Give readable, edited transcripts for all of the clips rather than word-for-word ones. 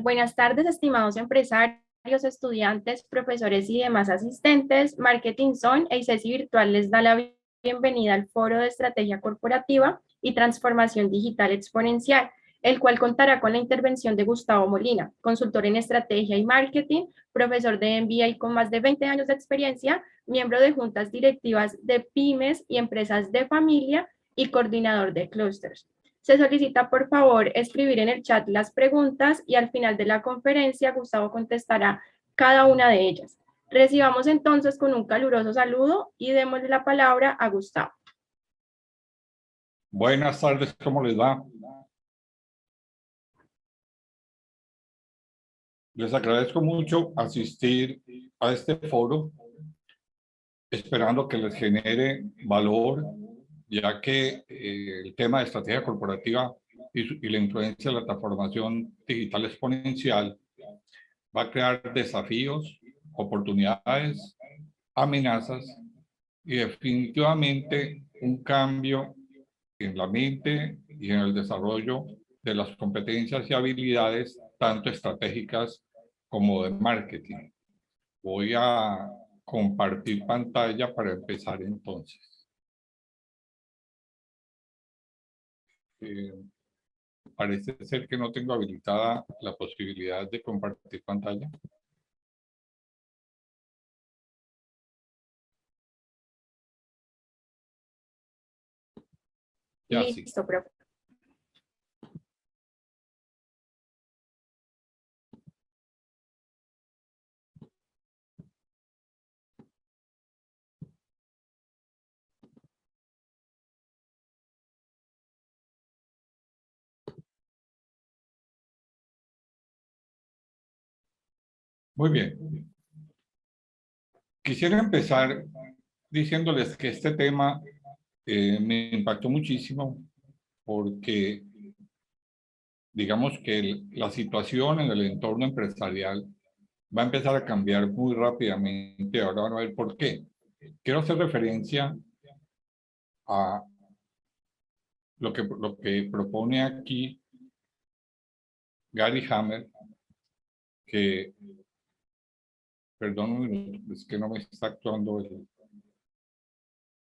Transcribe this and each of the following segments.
Buenas tardes, estimados empresarios, estudiantes, profesores y demás asistentes. Marketing Zone e ICESI Virtual les da la bienvenida al Foro de Estrategia Corporativa y Transformación Digital Exponencial, el cual contará con la intervención de Gustavo Molina, consultor en estrategia y marketing, profesor de MBA con más de 20 años de experiencia, miembro de juntas directivas de pymes y empresas de familia y coordinador de clústeres. Se solicita, por favor, escribir en el chat las preguntas y al final de la conferencia Gustavo contestará cada una de ellas. Recibamos entonces con un caluroso saludo y démosle la palabra a Gustavo. Buenas tardes, ¿cómo les va? Les agradezco mucho asistir a este foro, esperando que les genere valor, ya que el tema de estrategia corporativa y la influencia de la transformación digital exponencial va a crear desafíos, oportunidades, amenazas y definitivamente un cambio en la mente y en el desarrollo de las competencias y habilidades tanto estratégicas como de marketing. Voy a compartir pantalla para empezar entonces. Parece ser que no tengo habilitada la posibilidad de compartir pantalla. Ya sí. Listo, profe. Muy bien. Quisiera empezar diciéndoles que este tema me impactó muchísimo porque digamos que la situación en el entorno empresarial va a empezar a cambiar muy rápidamente. Ahora van a ver por qué. Quiero hacer referencia a lo que propone aquí Gary Hammer, que, perdón un minuto, es que no me está actuando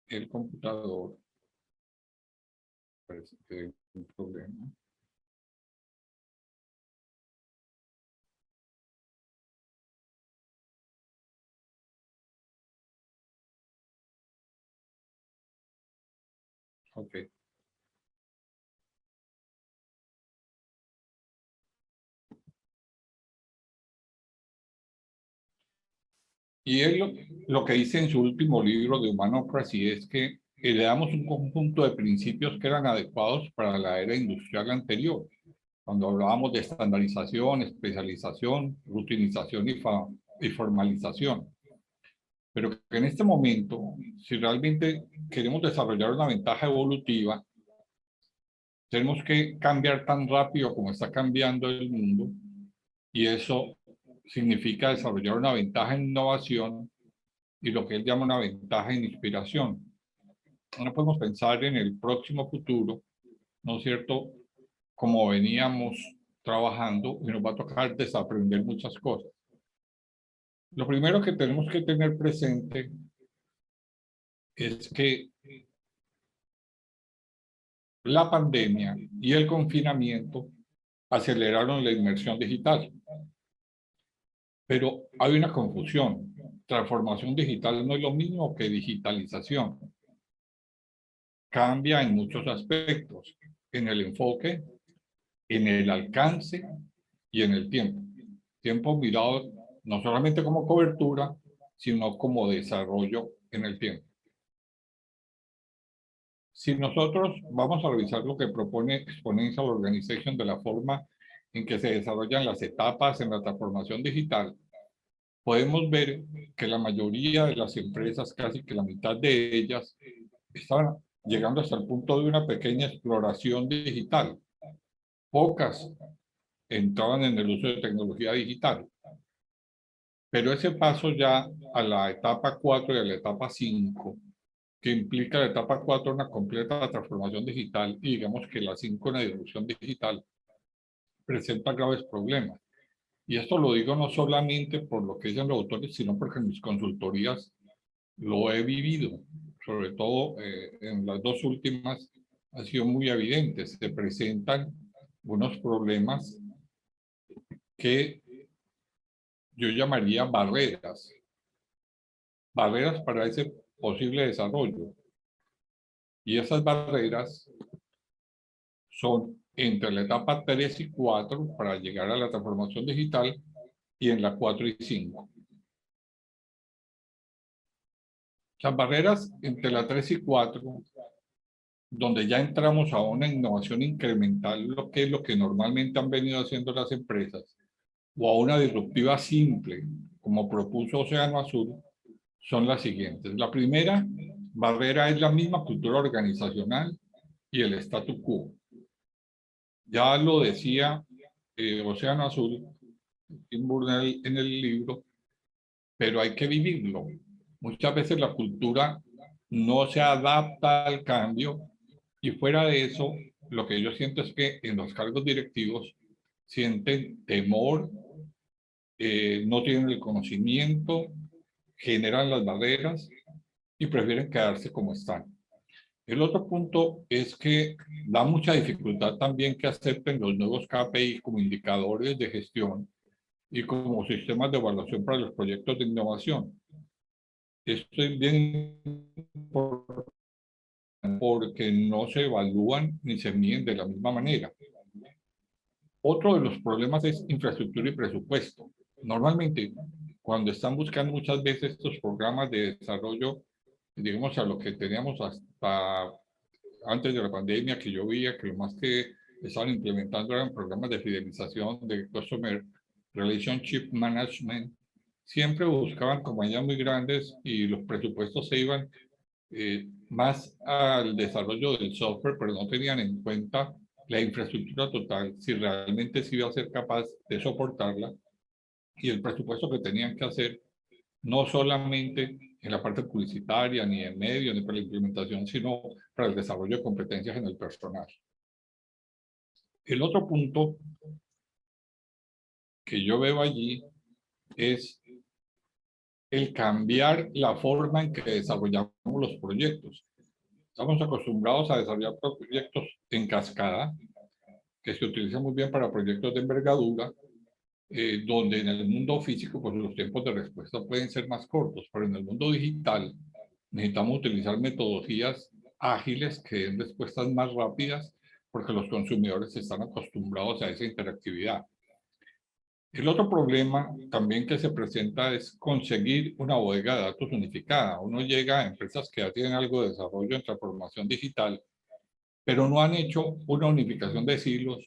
el computador. Parece que hay un problema. Ok. Y él lo que dice en su último libro de Humanocracy es que heredamos un conjunto de principios que eran adecuados para la era industrial anterior, cuando hablábamos de estandarización, especialización, rutinización y formalización. Pero que en este momento, si realmente queremos desarrollar una ventaja evolutiva, tenemos que cambiar tan rápido como está cambiando el mundo, y eso significa desarrollar una ventaja en innovación y lo que él llama una ventaja en inspiración. No podemos pensar en el próximo futuro, ¿no es cierto?, como veníamos trabajando y nos va a tocar desaprender muchas cosas. Lo primero que tenemos que tener presente es que la pandemia y el confinamiento aceleraron la inmersión digital. Pero hay una confusión. Transformación digital no es lo mismo que digitalización. Cambia en muchos aspectos, en el enfoque, en el alcance y en el tiempo. Tiempo mirado no solamente como cobertura, sino como desarrollo en el tiempo. Si nosotros vamos a revisar lo que propone Exponential Organization de la forma en que se desarrollan las etapas en la transformación digital, podemos ver que la mayoría de las empresas, casi que la mitad de ellas, estaban llegando hasta el punto de una pequeña exploración digital. Pocas entraban en el uso de tecnología digital. Pero ese paso ya a la etapa 4 y a la etapa 5, que implica la etapa 4 una completa transformación digital y digamos que la 5 una disrupción digital, presenta graves problemas. Y esto lo digo no solamente por lo que dicen los autores, sino porque en mis consultorías lo he vivido, sobre todo en las dos últimas ha sido muy evidente. Se presentan unos problemas que yo llamaría barreras para ese posible desarrollo. Y esas barreras son entre la etapa 3 y 4 para llegar a la transformación digital y en la 4 y 5. Las barreras entre la 3 y 4, donde ya entramos a una innovación incremental, lo que es lo que normalmente han venido haciendo las empresas, o a una disruptiva simple, como propuso Océano Azul, son las siguientes. La primera barrera es la misma cultura organizacional y el statu quo. Ya lo decía Océano Azul, Tim Burnell en el libro, pero hay que vivirlo. Muchas veces la cultura no se adapta al cambio y fuera de eso, lo que yo siento es que en los cargos directivos sienten temor, no tienen el conocimiento, generan las barreras y prefieren quedarse como están. El otro punto es que da mucha dificultad también que acepten los nuevos KPI como indicadores de gestión y como sistemas de evaluación para los proyectos de innovación. Esto es bien importante porque no se evalúan ni se miden de la misma manera. Otro de los problemas es infraestructura y presupuesto. Normalmente, cuando están buscando muchas veces estos programas de desarrollo, digamos a lo que teníamos hasta antes de la pandemia, que yo veía que lo más que estaban implementando eran programas de fidelización, de Customer Relationship Management, siempre buscaban compañías muy grandes y los presupuestos se iban más al desarrollo del software, pero no tenían en cuenta la infraestructura total, si realmente se iba a ser capaz de soportarla y el presupuesto que tenían que hacer, no solamente en la parte publicitaria, ni en medio, ni para la implementación, sino para el desarrollo de competencias en el personal. El otro punto que yo veo allí es el cambiar la forma en que desarrollamos los proyectos. Estamos acostumbrados a desarrollar proyectos en cascada, que se utiliza muy bien para proyectos de envergadura, donde en el mundo físico pues, los tiempos de respuesta pueden ser más cortos, pero en el mundo digital necesitamos utilizar metodologías ágiles que den respuestas más rápidas porque los consumidores están acostumbrados a esa interactividad. El otro problema también que se presenta es conseguir una bodega de datos unificada. Uno llega a empresas que ya tienen algo de desarrollo en transformación digital, pero no han hecho una unificación de silos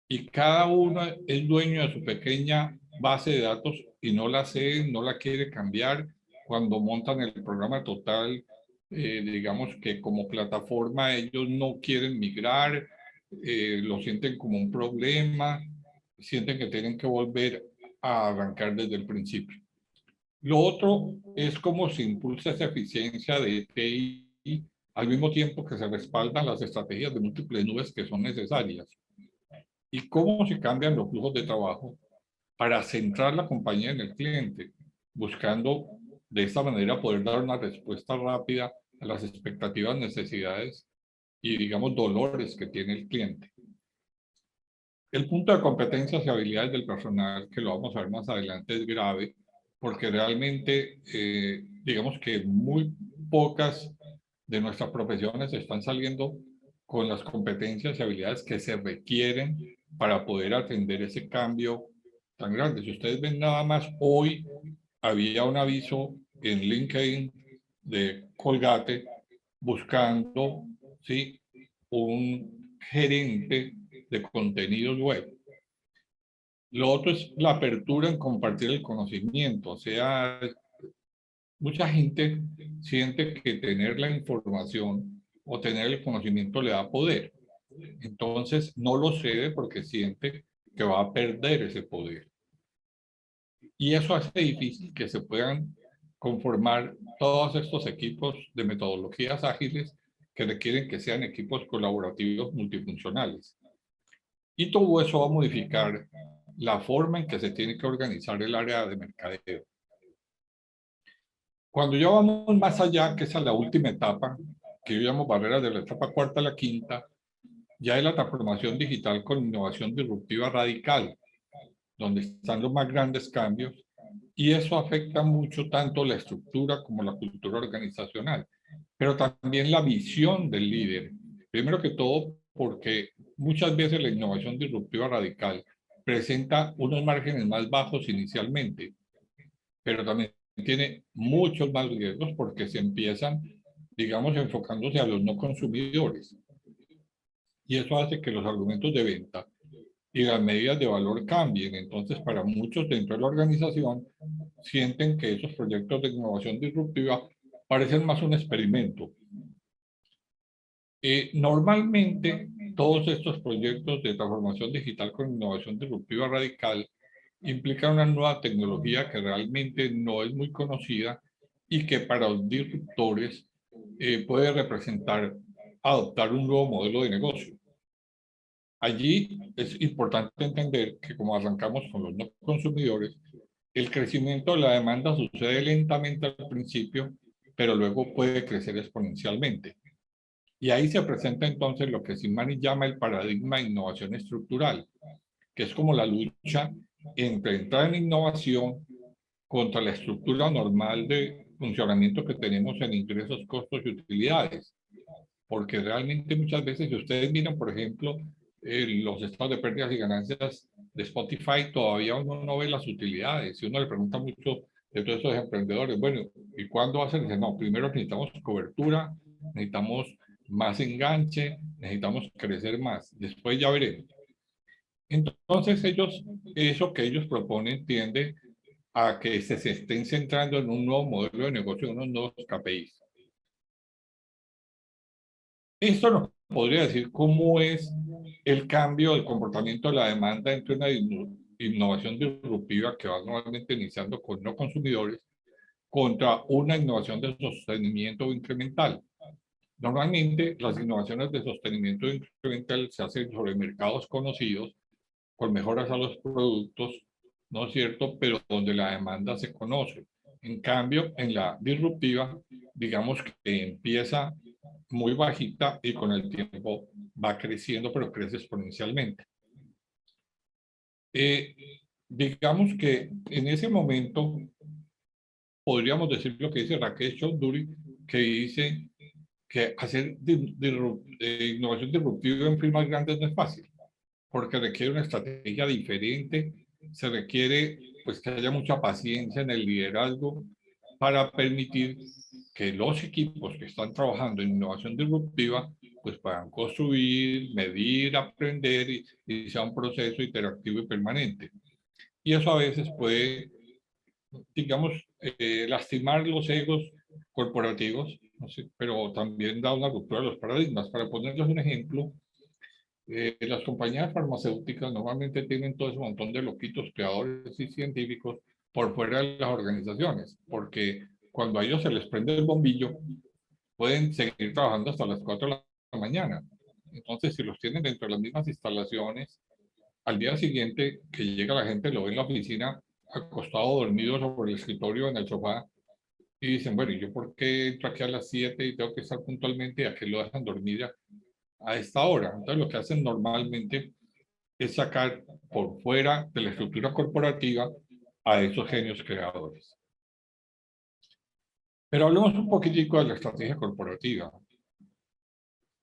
y cada uno es dueño de su pequeña base de datos y no la cede, no la quiere cambiar. Cuando montan el programa total, digamos que como plataforma ellos no quieren migrar, lo sienten como un problema, sienten que tienen que volver a arrancar desde el principio. Lo otro es cómo se impulsa esa eficiencia de TI al mismo tiempo que se respaldan las estrategias de múltiples nubes que son necesarias y cómo se cambian los flujos de trabajo para centrar la compañía en el cliente, buscando de esta manera poder dar una respuesta rápida a las expectativas, necesidades y, digamos, dolores que tiene el cliente. El punto de competencias y habilidades del personal, que lo vamos a ver más adelante, es grave, porque realmente, digamos que muy pocas de nuestras profesiones están saliendo con las competencias y habilidades que se requieren para poder atender ese cambio tan grande. Si ustedes ven nada más, hoy había un aviso en LinkedIn de Colgate buscando, ¿sí?, un gerente de contenidos web. Lo otro es la apertura en compartir el conocimiento. O sea, mucha gente siente que tener la información o tener el conocimiento le da poder. Entonces no lo cede porque siente que va a perder ese poder. Y eso hace difícil que se puedan conformar todos estos equipos de metodologías ágiles que requieren que sean equipos colaborativos multifuncionales. Y todo eso va a modificar la forma en que se tiene que organizar el área de mercadeo. Cuando ya vamos más allá, que esa es la última etapa, que yo llamo barreras de la etapa cuarta a la quinta, ya es la transformación digital con innovación disruptiva radical, donde están los más grandes cambios, y eso afecta mucho tanto la estructura como la cultura organizacional, pero también la visión del líder. Primero que todo, porque muchas veces la innovación disruptiva radical presenta unos márgenes más bajos inicialmente, pero también tiene muchos más riesgos porque se empiezan, digamos, enfocándose a los no consumidores. Y eso hace que los argumentos de venta y las medidas de valor cambien. Entonces, para muchos dentro de la organización, sienten que esos proyectos de innovación disruptiva parecen más un experimento. Normalmente, todos estos proyectos de transformación digital con innovación disruptiva radical implican una nueva tecnología que realmente no es muy conocida y que para los disruptores puede representar adoptar un nuevo modelo de negocio. Allí es importante entender que como arrancamos con los no consumidores, el crecimiento de la demanda sucede lentamente al principio, pero luego puede crecer exponencialmente. Y ahí se presenta entonces lo que Simani llama el paradigma de innovación estructural, que es como la lucha entre entrar en innovación contra la estructura normal de funcionamiento que tenemos en ingresos, costos y utilidades. Porque realmente muchas veces, si ustedes miran, por ejemplo, los estados de pérdidas y ganancias de Spotify, todavía uno no ve las utilidades. Y uno le pregunta mucho de todos esos emprendedores, bueno, ¿y cuándo va a ser? Dice, no, primero necesitamos cobertura, necesitamos más enganche, necesitamos crecer más. Después ya veremos. Entonces ellos, eso que ellos proponen tiende a que se estén centrando en un nuevo modelo de negocio, unos nuevos KPIs. Esto nos podría decir cómo es el cambio del comportamiento de la demanda entre una innovación disruptiva que va normalmente iniciando con no consumidores contra una innovación de sostenimiento incremental. Normalmente las innovaciones de sostenimiento incremental se hacen sobre mercados conocidos, con mejoras a los productos, ¿no es cierto? Pero donde la demanda se conoce. En cambio, en la disruptiva, digamos que empieza muy bajita y con el tiempo va creciendo, pero crece exponencialmente. Eh, digamos que en ese momento podríamos decir lo que dice Rakesh Choudhury, que dice que hacer innovación disruptiva en firmas grandes no es fácil, porque requiere una estrategia diferente, se requiere pues que haya mucha paciencia en el liderazgo para permitir que los equipos que están trabajando en innovación disruptiva pues puedan construir, medir, aprender y sea un proceso interactivo y permanente. Y eso a veces puede, digamos, lastimar los egos corporativos, no sé, pero también da una ruptura de los paradigmas. Para ponerles un ejemplo, las compañías farmacéuticas normalmente tienen todo ese montón de loquitos creadores y científicos por fuera de las organizaciones, porque cuando a ellos se les prende el bombillo, pueden seguir trabajando hasta las 4 de la mañana. Entonces, si los tienen dentro de las mismas instalaciones, al día siguiente que llega la gente, lo ve en la oficina, acostado, dormido sobre el escritorio, en el sofá, y dicen, bueno, ¿y yo por qué entro aquí a las 7 y tengo que estar puntualmente y a qué lo dejan dormir a esta hora? Entonces, lo que hacen normalmente es sacar por fuera de la estructura corporativa a esos genios creadores. Pero hablemos un poquitico de la estrategia corporativa.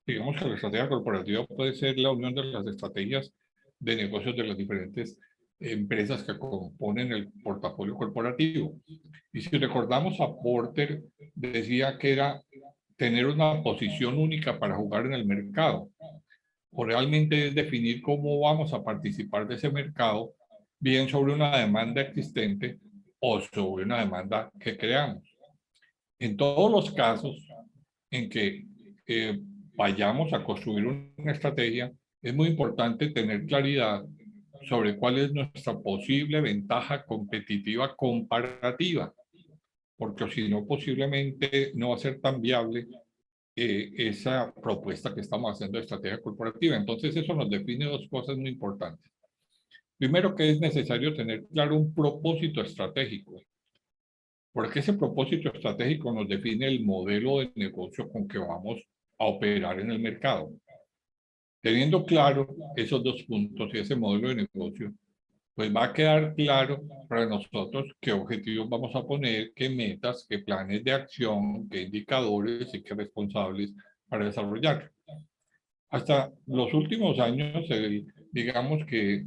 Digamos que la estrategia corporativa puede ser la unión de las estrategias de negocios de las diferentes empresas que componen el portafolio corporativo. Y si recordamos a Porter, decía que era tener una posición única para jugar en el mercado, o realmente es definir cómo vamos a participar de ese mercado, bien sobre una demanda existente o sobre una demanda que creamos. En todos los casos en que vayamos a construir una estrategia, es muy importante tener claridad sobre cuál es nuestra posible ventaja competitiva comparativa, porque si no, posiblemente no va a ser tan viable esa propuesta que estamos haciendo de estrategia corporativa. Entonces, eso nos define dos cosas muy importantes. Primero que es necesario tener claro un propósito estratégico, porque ese propósito estratégico nos define el modelo de negocio con que vamos a operar en el mercado. Teniendo claro esos dos puntos y ese modelo de negocio, pues va a quedar claro para nosotros qué objetivos vamos a poner, qué metas, qué planes de acción, qué indicadores y qué responsables para desarrollar. Hasta los últimos años, digamos que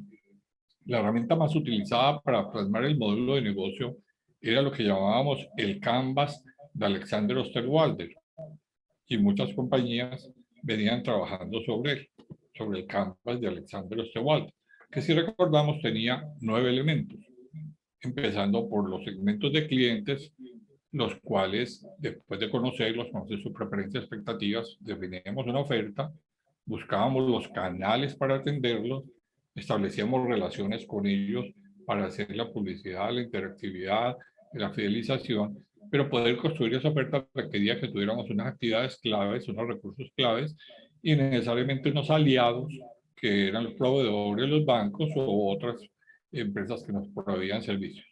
la herramienta más utilizada para plasmar el modelo de negocio era lo que llamábamos el Canvas de Alexander Osterwalder, y muchas compañías venían trabajando sobre el Canvas de Alexander Osterwalder, que si recordamos tenía 9 elementos, empezando por los segmentos de clientes, los cuales, después de conocerlos, conocer sus preferencias y expectativas, definíamos una oferta, buscábamos los canales para atenderlos, establecíamos relaciones con ellos para hacer la publicidad, la interactividad, la fidelización, pero poder construir esa oferta requería que tuviéramos unas actividades claves, unos recursos claves y necesariamente unos aliados que eran los proveedores, los bancos o otras empresas que nos proveían servicios.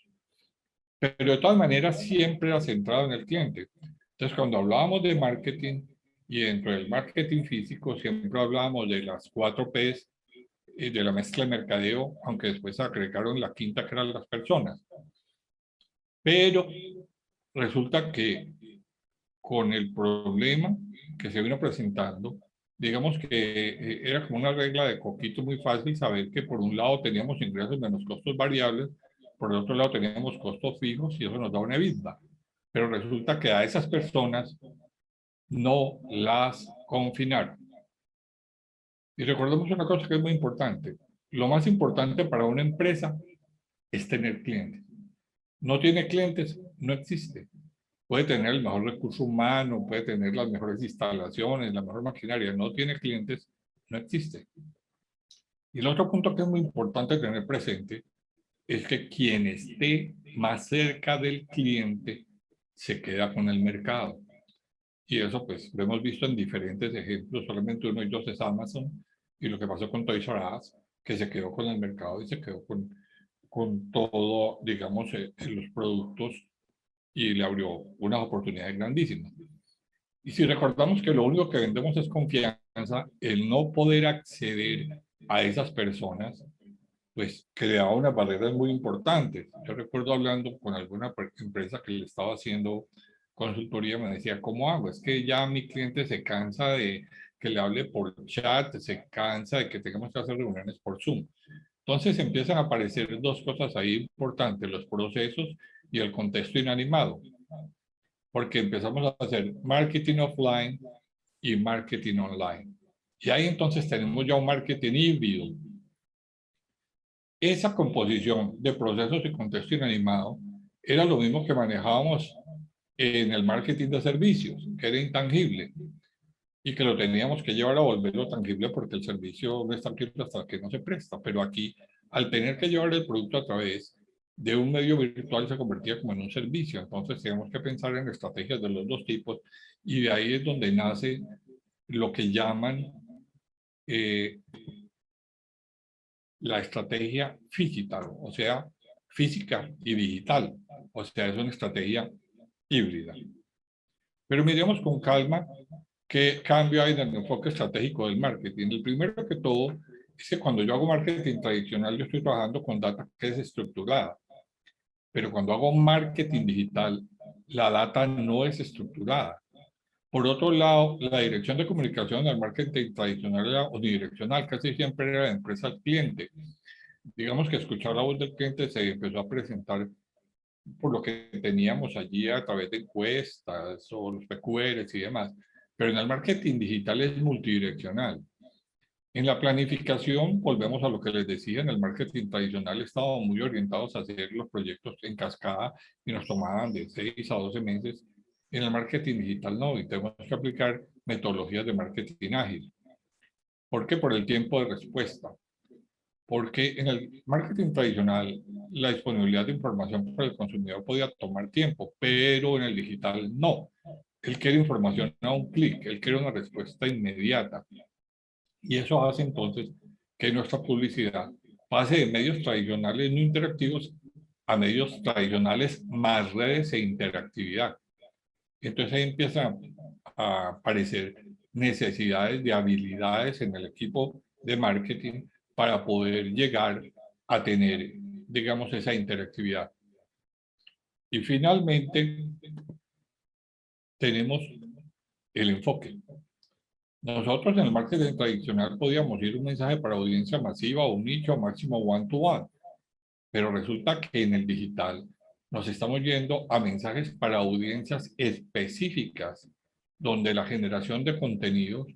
Pero de todas maneras siempre era centrado en el cliente. Entonces, cuando hablábamos de marketing y dentro del marketing físico, siempre hablábamos de las 4 P's y de la mezcla de mercadeo, aunque después agregaron la quinta, que eran las personas. Pero resulta que con el problema que se vino presentando, digamos que era como una regla de coquito muy fácil saber que por un lado teníamos ingresos menos costos variables, por el otro lado teníamos costos fijos y eso nos da una EBITDA. Pero resulta que a esas personas no las confinaron. Y recordemos una cosa que es muy importante. Lo más importante para una empresa es tener clientes. No tiene clientes, no existe. Puede tener el mejor recurso humano, puede tener las mejores instalaciones, la mejor maquinaria, no tiene clientes, no existe. Y el otro punto que es muy importante tener presente es que quien esté más cerca del cliente se queda con el mercado. Y eso pues lo hemos visto en diferentes ejemplos, solamente uno de ellos es Amazon y lo que pasó con Toys R Us, que se quedó con el mercado y se quedó con todo, digamos, los productos y le abrió unas oportunidades grandísimas. Y si recordamos que lo único que vendemos es confianza, el no poder acceder a esas personas, pues creaba unas barreras muy importantes. Yo recuerdo hablando con alguna empresa que le estaba haciendo consultoría, me decía, ¿cómo hago? Es que ya mi cliente se cansa de que le hable por chat, se cansa de que tengamos que hacer reuniones por Zoom. Entonces empiezan a aparecer dos cosas ahí importantes, los procesos y el contexto inanimado, porque empezamos a hacer marketing offline y marketing online. Y ahí entonces tenemos ya un marketing híbrido. Esa composición de procesos y contexto inanimado era lo mismo que manejábamos en el marketing de servicios, que era intangible y que lo teníamos que llevar a volverlo tangible porque el servicio no es tangible hasta que no se presta. Pero aquí, al tener que llevar el producto a través de un medio virtual, se convertía como en un servicio. Entonces, tenemos que pensar en estrategias de los dos tipos y de ahí es donde nace lo que llaman eh, la estrategia digital, o sea, física y digital. O sea, es una estrategia híbrida. Pero miremos con calma qué cambio hay en el enfoque estratégico del marketing. El primero que todo es que cuando yo hago marketing tradicional, yo estoy trabajando con data que es estructurada. Pero cuando hago marketing digital, la data no es estructurada. Por otro lado, la dirección de comunicación del marketing tradicional era unidireccional, casi siempre era de empresa al cliente. Digamos que escuchar la voz del cliente se empezó a presentar por lo que teníamos allí a través de encuestas o los PQRs y demás. Pero en el marketing digital es multidireccional. En la planificación, volvemos a lo que les decía, en el marketing tradicional estábamos muy orientados a hacer los proyectos en cascada y nos tomaban de 6 a 12 meses. En el marketing digital no, y tenemos que aplicar metodologías de marketing ágil. ¿Por qué? Por el tiempo de respuesta. Porque en el marketing tradicional la disponibilidad de información para el consumidor podía tomar tiempo, pero en el digital no. Él quiere información a un clic, él quiere una respuesta inmediata. Y eso hace entonces que nuestra publicidad pase de medios tradicionales no interactivos a medios tradicionales más redes e interactividad. Entonces ahí empiezan a aparecer necesidades de habilidades en el equipo de marketing para poder llegar a tener, digamos, esa interactividad. Y finalmente tenemos el enfoque. Nosotros en el marketing tradicional podíamos ir un mensaje para audiencia masiva o un nicho máximo one-to-one, pero resulta que en el digital nos estamos yendo a mensajes para audiencias específicas, donde la generación de contenidos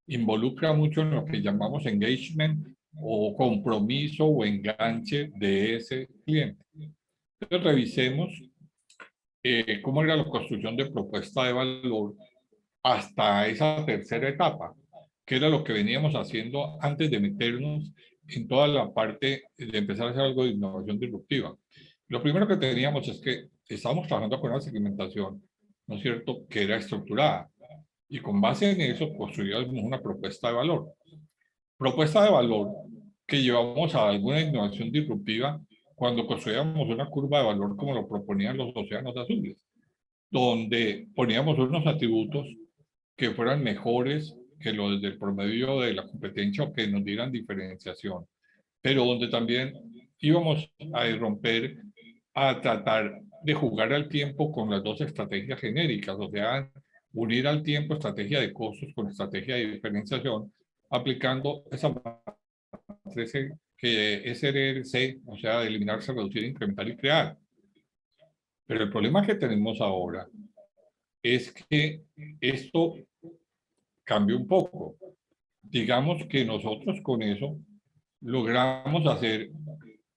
involucra mucho en lo que llamamos engagement o compromiso o enganche de ese cliente. Entonces revisemos cómo era la construcción de propuesta de valor hasta esa tercera etapa, que era lo que veníamos haciendo antes de meternos en toda la parte de empezar a hacer algo de innovación disruptiva. Lo primero que teníamos es que estábamos trabajando con una segmentación, ¿no es cierto?, que era estructurada. Y con base en eso construíamos una propuesta de valor. Propuesta de valor que llevamos a alguna innovación disruptiva cuando construíamos una curva de valor como lo proponían los océanos azules, donde poníamos unos atributos que fueran mejores que los del promedio de la competencia o que nos dieran diferenciación, pero donde también íbamos a romper, a tratar de jugar al tiempo con las dos estrategias genéricas, o sea, unir al tiempo estrategia de costos con estrategia de diferenciación, aplicando esa matriz que es SRC, o sea, de eliminarse, reducir, incrementar y crear. Pero el problema que tenemos ahora es que esto cambió un poco. Digamos que nosotros con eso logramos hacer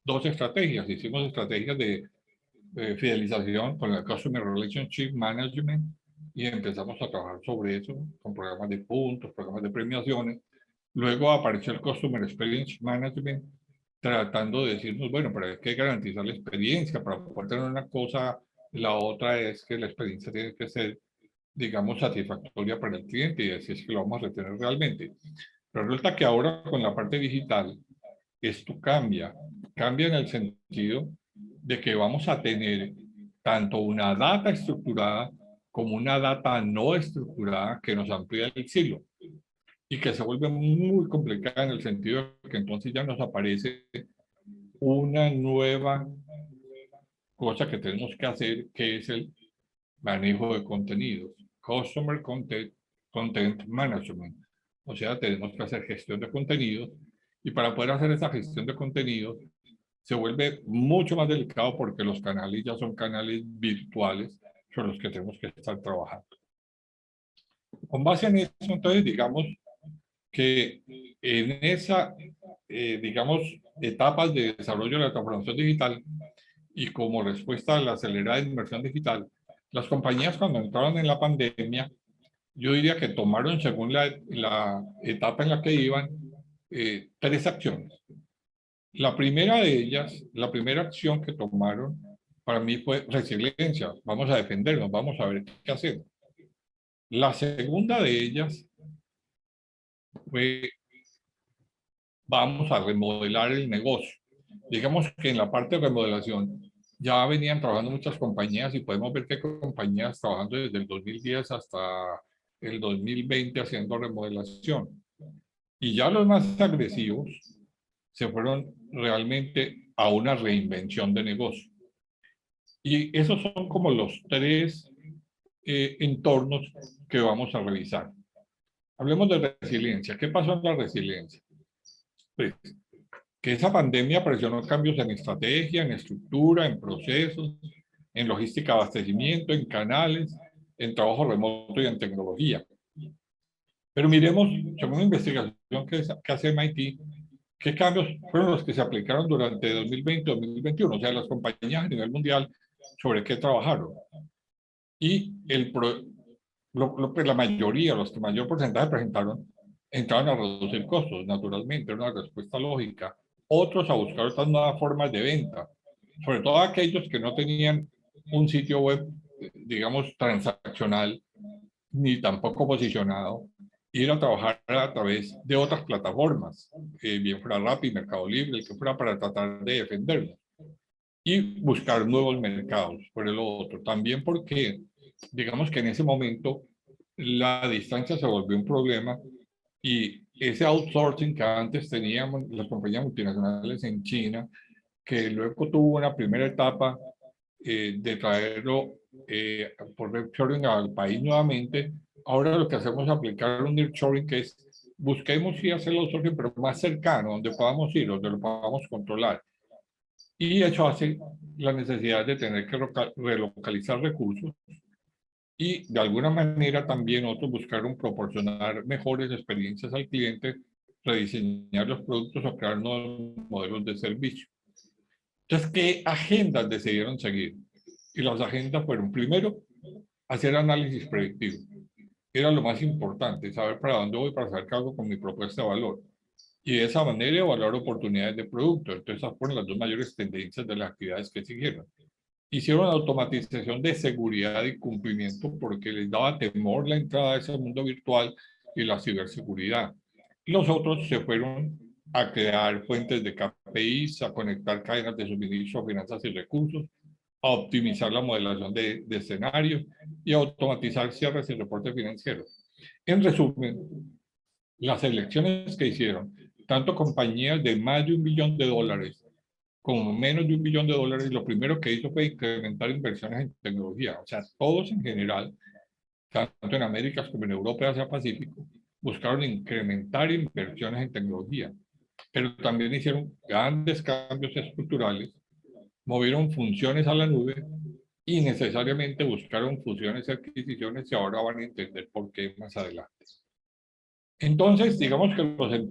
dos estrategias. Hicimos estrategias de fidelización con el Customer Relationship Management y empezamos a trabajar sobre eso con programas de puntos, programas de premiaciones. Luego apareció el Customer Experience Management tratando de decirnos, bueno, pero hay que garantizar la experiencia para poder tener una cosa. La otra es que la experiencia tiene que ser, digamos, satisfactoria para el cliente y así es que lo vamos a retener realmente. Pero resulta que ahora con la parte digital, esto cambia. Cambia en el sentido de que vamos a tener tanto una data estructurada como una data no estructurada que nos amplía el silo y que se vuelve muy complicada en el sentido de que entonces ya nos aparece una nueva cosa que tenemos que hacer, que es el manejo de contenidos, Customer Content Management. O sea, tenemos que hacer gestión de contenidos y para poder hacer esa gestión de contenidos se vuelve mucho más delicado porque los canales ya son canales virtuales sobre los que tenemos que estar trabajando. Con base en eso, entonces, digamos que en esa, digamos, etapas de desarrollo de la transformación digital y como respuesta a la acelerada inversión digital, las compañías cuando entraron en la pandemia, yo diría que tomaron según la etapa en la que iban, tres acciones. La primera de ellas, la primera acción que tomaron para mí fue resiliencia. Vamos a defendernos, vamos a ver qué hacemos. La segunda de ellas fue vamos a remodelar el negocio. Digamos que en la parte de remodelación ya venían trabajando muchas compañías y podemos ver que hay compañías trabajando desde el 2010 hasta el 2020 haciendo remodelación. Y ya los más agresivos se fueron realmente a una reinvención de negocio. Y esos son como los tres entornos que vamos a revisar. Hablemos de resiliencia. ¿Qué pasó en la resiliencia? Pues que esa pandemia presionó cambios en estrategia, en estructura, en procesos, en logística de abastecimiento, en canales, en trabajo remoto y en tecnología. Pero miremos, según una investigación que hace MIT, qué cambios fueron los que se aplicaron durante 2020 y 2021, o sea, las compañías a nivel mundial sobre qué trabajaron. Y pues la mayoría, los que mayor porcentaje presentaron, entraron a reducir costos, naturalmente, era una respuesta lógica. Otros a buscar otras nuevas formas de venta, sobre todo aquellos que no tenían un sitio web, digamos, transaccional, ni tampoco posicionado, ir a trabajar a través de otras plataformas, bien fuera Rappi, Mercado Libre, el que fuera, para tratar de defendernos y buscar nuevos mercados. Por el otro, también porque digamos que en ese momento la distancia se volvió un problema y ese outsourcing que antes teníamos las compañías multinacionales en China, que luego tuvo una primera etapa de traerlo por nearshoring al país nuevamente. Ahora lo que hacemos es aplicar un nearshoring, que es busquemos y hacer el outsourcing, pero más cercano, donde podamos ir, donde lo podamos controlar. Y eso hace la necesidad de tener que relocalizar recursos y de alguna manera también otros buscaron proporcionar mejores experiencias al cliente, rediseñar los productos o crear nuevos modelos de servicio. Entonces, ¿qué agendas decidieron seguir? Y las agendas fueron, primero, hacer análisis predictivo. Era lo más importante, saber para dónde voy para saber qué hago con mi propuesta de valor. Y de esa manera evaluar oportunidades de producto. Entonces, esas fueron las dos mayores tendencias de las actividades que siguieron. Hicieron automatización de seguridad y cumplimiento porque les daba temor la entrada a ese mundo virtual y la ciberseguridad. Los otros se fueron a crear fuentes de KPIs, a conectar cadenas de suministro, finanzas y recursos, a optimizar la modelación de escenarios y a automatizar cierres y reportes financieros. En resumen, las elecciones que hicieron, tanto compañías de más de $1 billón como menos de $1 billón, lo primero que hizo fue incrementar inversiones en tecnología. O sea, todos en general, tanto en América como en Europa y Asia Pacífico, buscaron incrementar inversiones en tecnología, pero también hicieron grandes cambios estructurales, movieron funciones a la nube y necesariamente buscaron fusiones y adquisiciones, y ahora van a entender por qué más adelante. Entonces, digamos que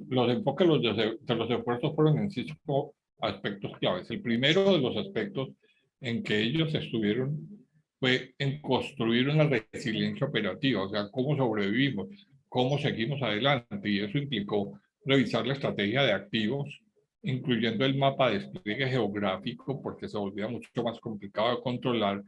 los enfoques de los esfuerzos fueron en 5 aspectos claves. El primero de los aspectos en que ellos estuvieron fue en construir una resiliencia operativa, o sea, cómo sobrevivimos, cómo seguimos adelante, y eso implicó revisar la estrategia de activos, incluyendo el mapa de despliegue geográfico, porque se volvía mucho más complicado de controlar.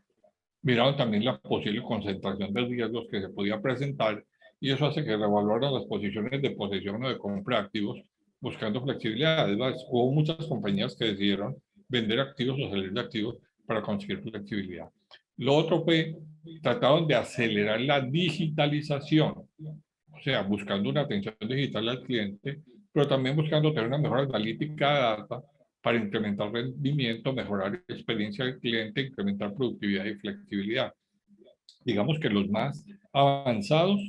Miraron también la posible concentración de riesgos que se podía presentar, y eso hace que reevaluaran las posiciones de posesión o de compra de activos buscando flexibilidad. Hubo muchas compañías que decidieron vender activos o salir de activos para conseguir flexibilidad. Lo otro fue, trataron de acelerar la digitalización, o sea, buscando una atención digital al cliente, pero también buscando tener una mejor analítica de data para incrementar rendimiento, mejorar la experiencia del cliente, incrementar productividad y flexibilidad. Digamos que los más avanzados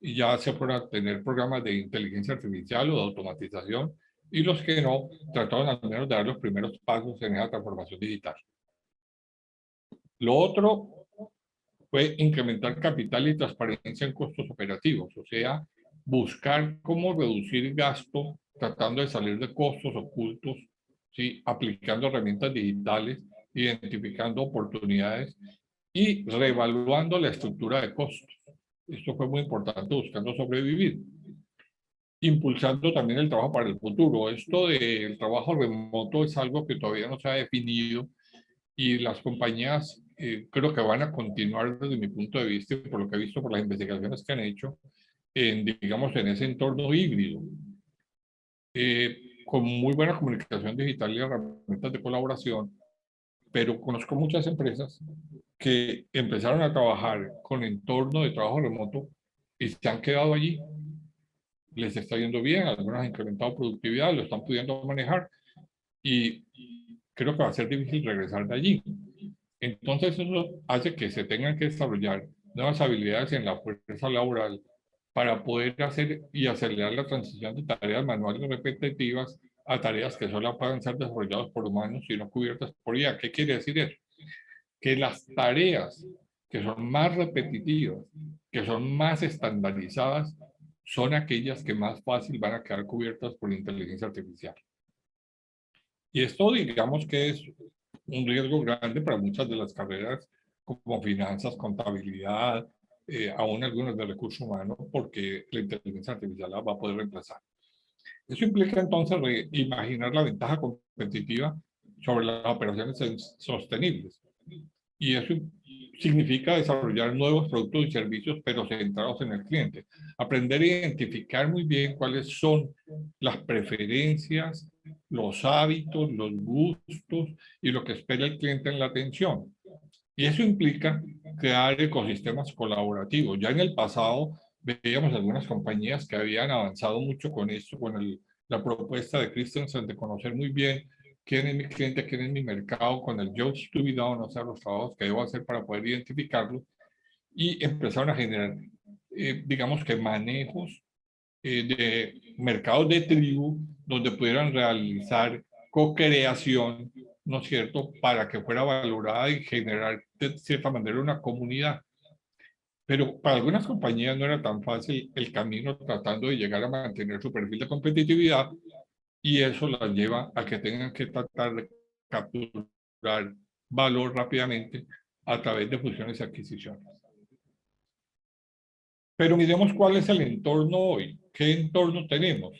ya se fueron a tener programas de inteligencia artificial o de automatización, y los que no, trataron al menos de dar los primeros pasos en esa transformación digital. Lo otro fue incrementar capital y transparencia en costos operativos, o sea, buscar cómo reducir gasto tratando de salir de costos ocultos, ¿sí? Aplicando herramientas digitales, identificando oportunidades y reevaluando la estructura de costos. Esto fue muy importante, buscando sobrevivir. Impulsando también el trabajo para el futuro. Esto del trabajo remoto es algo que todavía no se ha definido, y las compañías creo que van a continuar, desde mi punto de vista, por lo que he visto por las investigaciones que han hecho, digamos, en ese entorno híbrido, con muy buena comunicación digital y herramientas de colaboración. Pero conozco muchas empresas que empezaron a trabajar con entorno de trabajo remoto y se han quedado allí. Les está yendo bien, algunas han incrementado productividad, lo están pudiendo manejar, y creo que va a ser difícil regresar de allí. Entonces eso hace que se tengan que desarrollar nuevas habilidades en la fuerza laboral para poder hacer y acelerar la transición de tareas manuales repetitivas a tareas que solo puedan ser desarrolladas por humanos y no cubiertas por IA. ¿Qué quiere decir eso? Que las tareas que son más repetitivas, que son más estandarizadas, son aquellas que más fácil van a quedar cubiertas por inteligencia artificial. Y esto, digamos que es un riesgo grande para muchas de las carreras como finanzas, contabilidad, aún algunas de recursos humanos, porque la inteligencia artificial la va a poder reemplazar. Eso implica entonces imaginar la ventaja competitiva sobre las operaciones sostenibles. Y eso significa desarrollar nuevos productos y servicios, pero centrados en el cliente. Aprender a identificar muy bien cuáles son las preferencias, los hábitos, los gustos y lo que espera el cliente en la atención. Y eso implica crear ecosistemas colaborativos. Ya en el pasado veíamos algunas compañías que habían avanzado mucho con esto, con la propuesta de Christensen de conocer muy bien quién es mi cliente, quién es mi mercado, con el jobs to be done, o sea, los trabajos que debo hacer para poder identificarlo, y empezaron a generar, digamos que manejos de mercados de tribu donde pudieran realizar co-creación, ¿no es cierto?, para que fuera valorada y generar de cierta manera una comunidad. Pero para algunas compañías no era tan fácil el camino tratando de llegar a mantener su perfil de competitividad, y eso las lleva a que tengan que tratar de capturar valor rápidamente a través de fusiones y adquisiciones. Pero miremos cuál es el entorno hoy, qué entorno tenemos.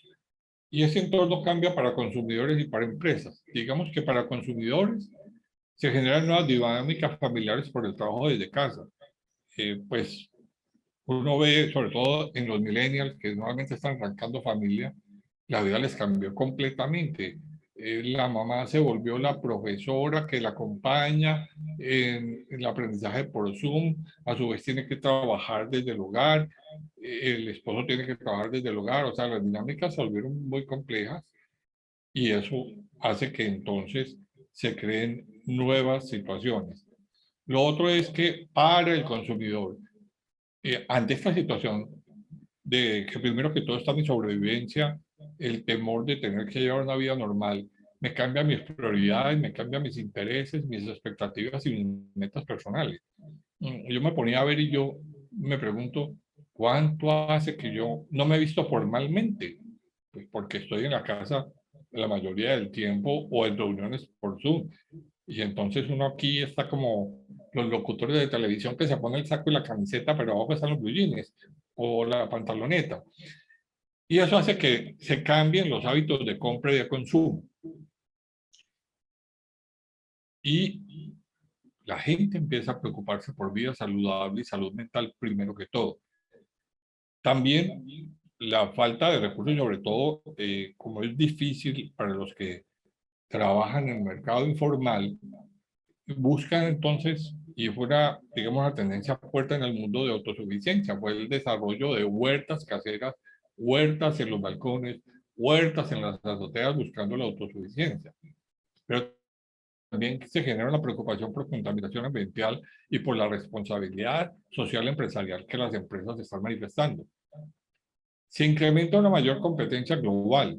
Y ese entorno cambia para consumidores y para empresas. Digamos que para consumidores se generan nuevas dinámicas familiares por el trabajo desde casa. Pues uno ve, sobre todo en los millennials, que normalmente están arrancando familia, la vida les cambió completamente. La mamá se volvió la profesora que la acompaña en el aprendizaje por Zoom, a su vez tiene que trabajar desde el hogar, el esposo tiene que trabajar desde el hogar, o sea, las dinámicas se volvieron muy complejas, y eso hace que entonces se creen nuevas situaciones. Lo otro es que para el consumidor, ante esta situación de que primero que todo está mi sobrevivencia, el temor de tener que llevar una vida normal, me cambia mis prioridades, me cambia mis intereses, mis expectativas y mis metas personales. Yo me ponía a ver y yo me pregunto, ¿cuánto hace que yo no me he visto formalmente? Pues porque estoy en la casa la mayoría del tiempo o en reuniones por Zoom. Y entonces uno aquí está como los locutores de televisión que se ponen el saco y la camiseta, pero abajo están los blue jeans o la pantaloneta. Y eso hace que se cambien los hábitos de compra y de consumo. Y la gente empieza a preocuparse por vida saludable y salud mental primero que todo. También la falta de recursos, sobre todo, como es difícil para los que trabajan en el mercado informal, buscan entonces, y fue una, digamos, una tendencia fuerte en el mundo de autosuficiencia, fue el desarrollo de huertas caseras, huertas en los balcones, huertas en las azoteas, buscando la autosuficiencia. Pero también se genera una preocupación por contaminación ambiental y por la responsabilidad social empresarial que las empresas están manifestando. Se incrementa una mayor competencia global,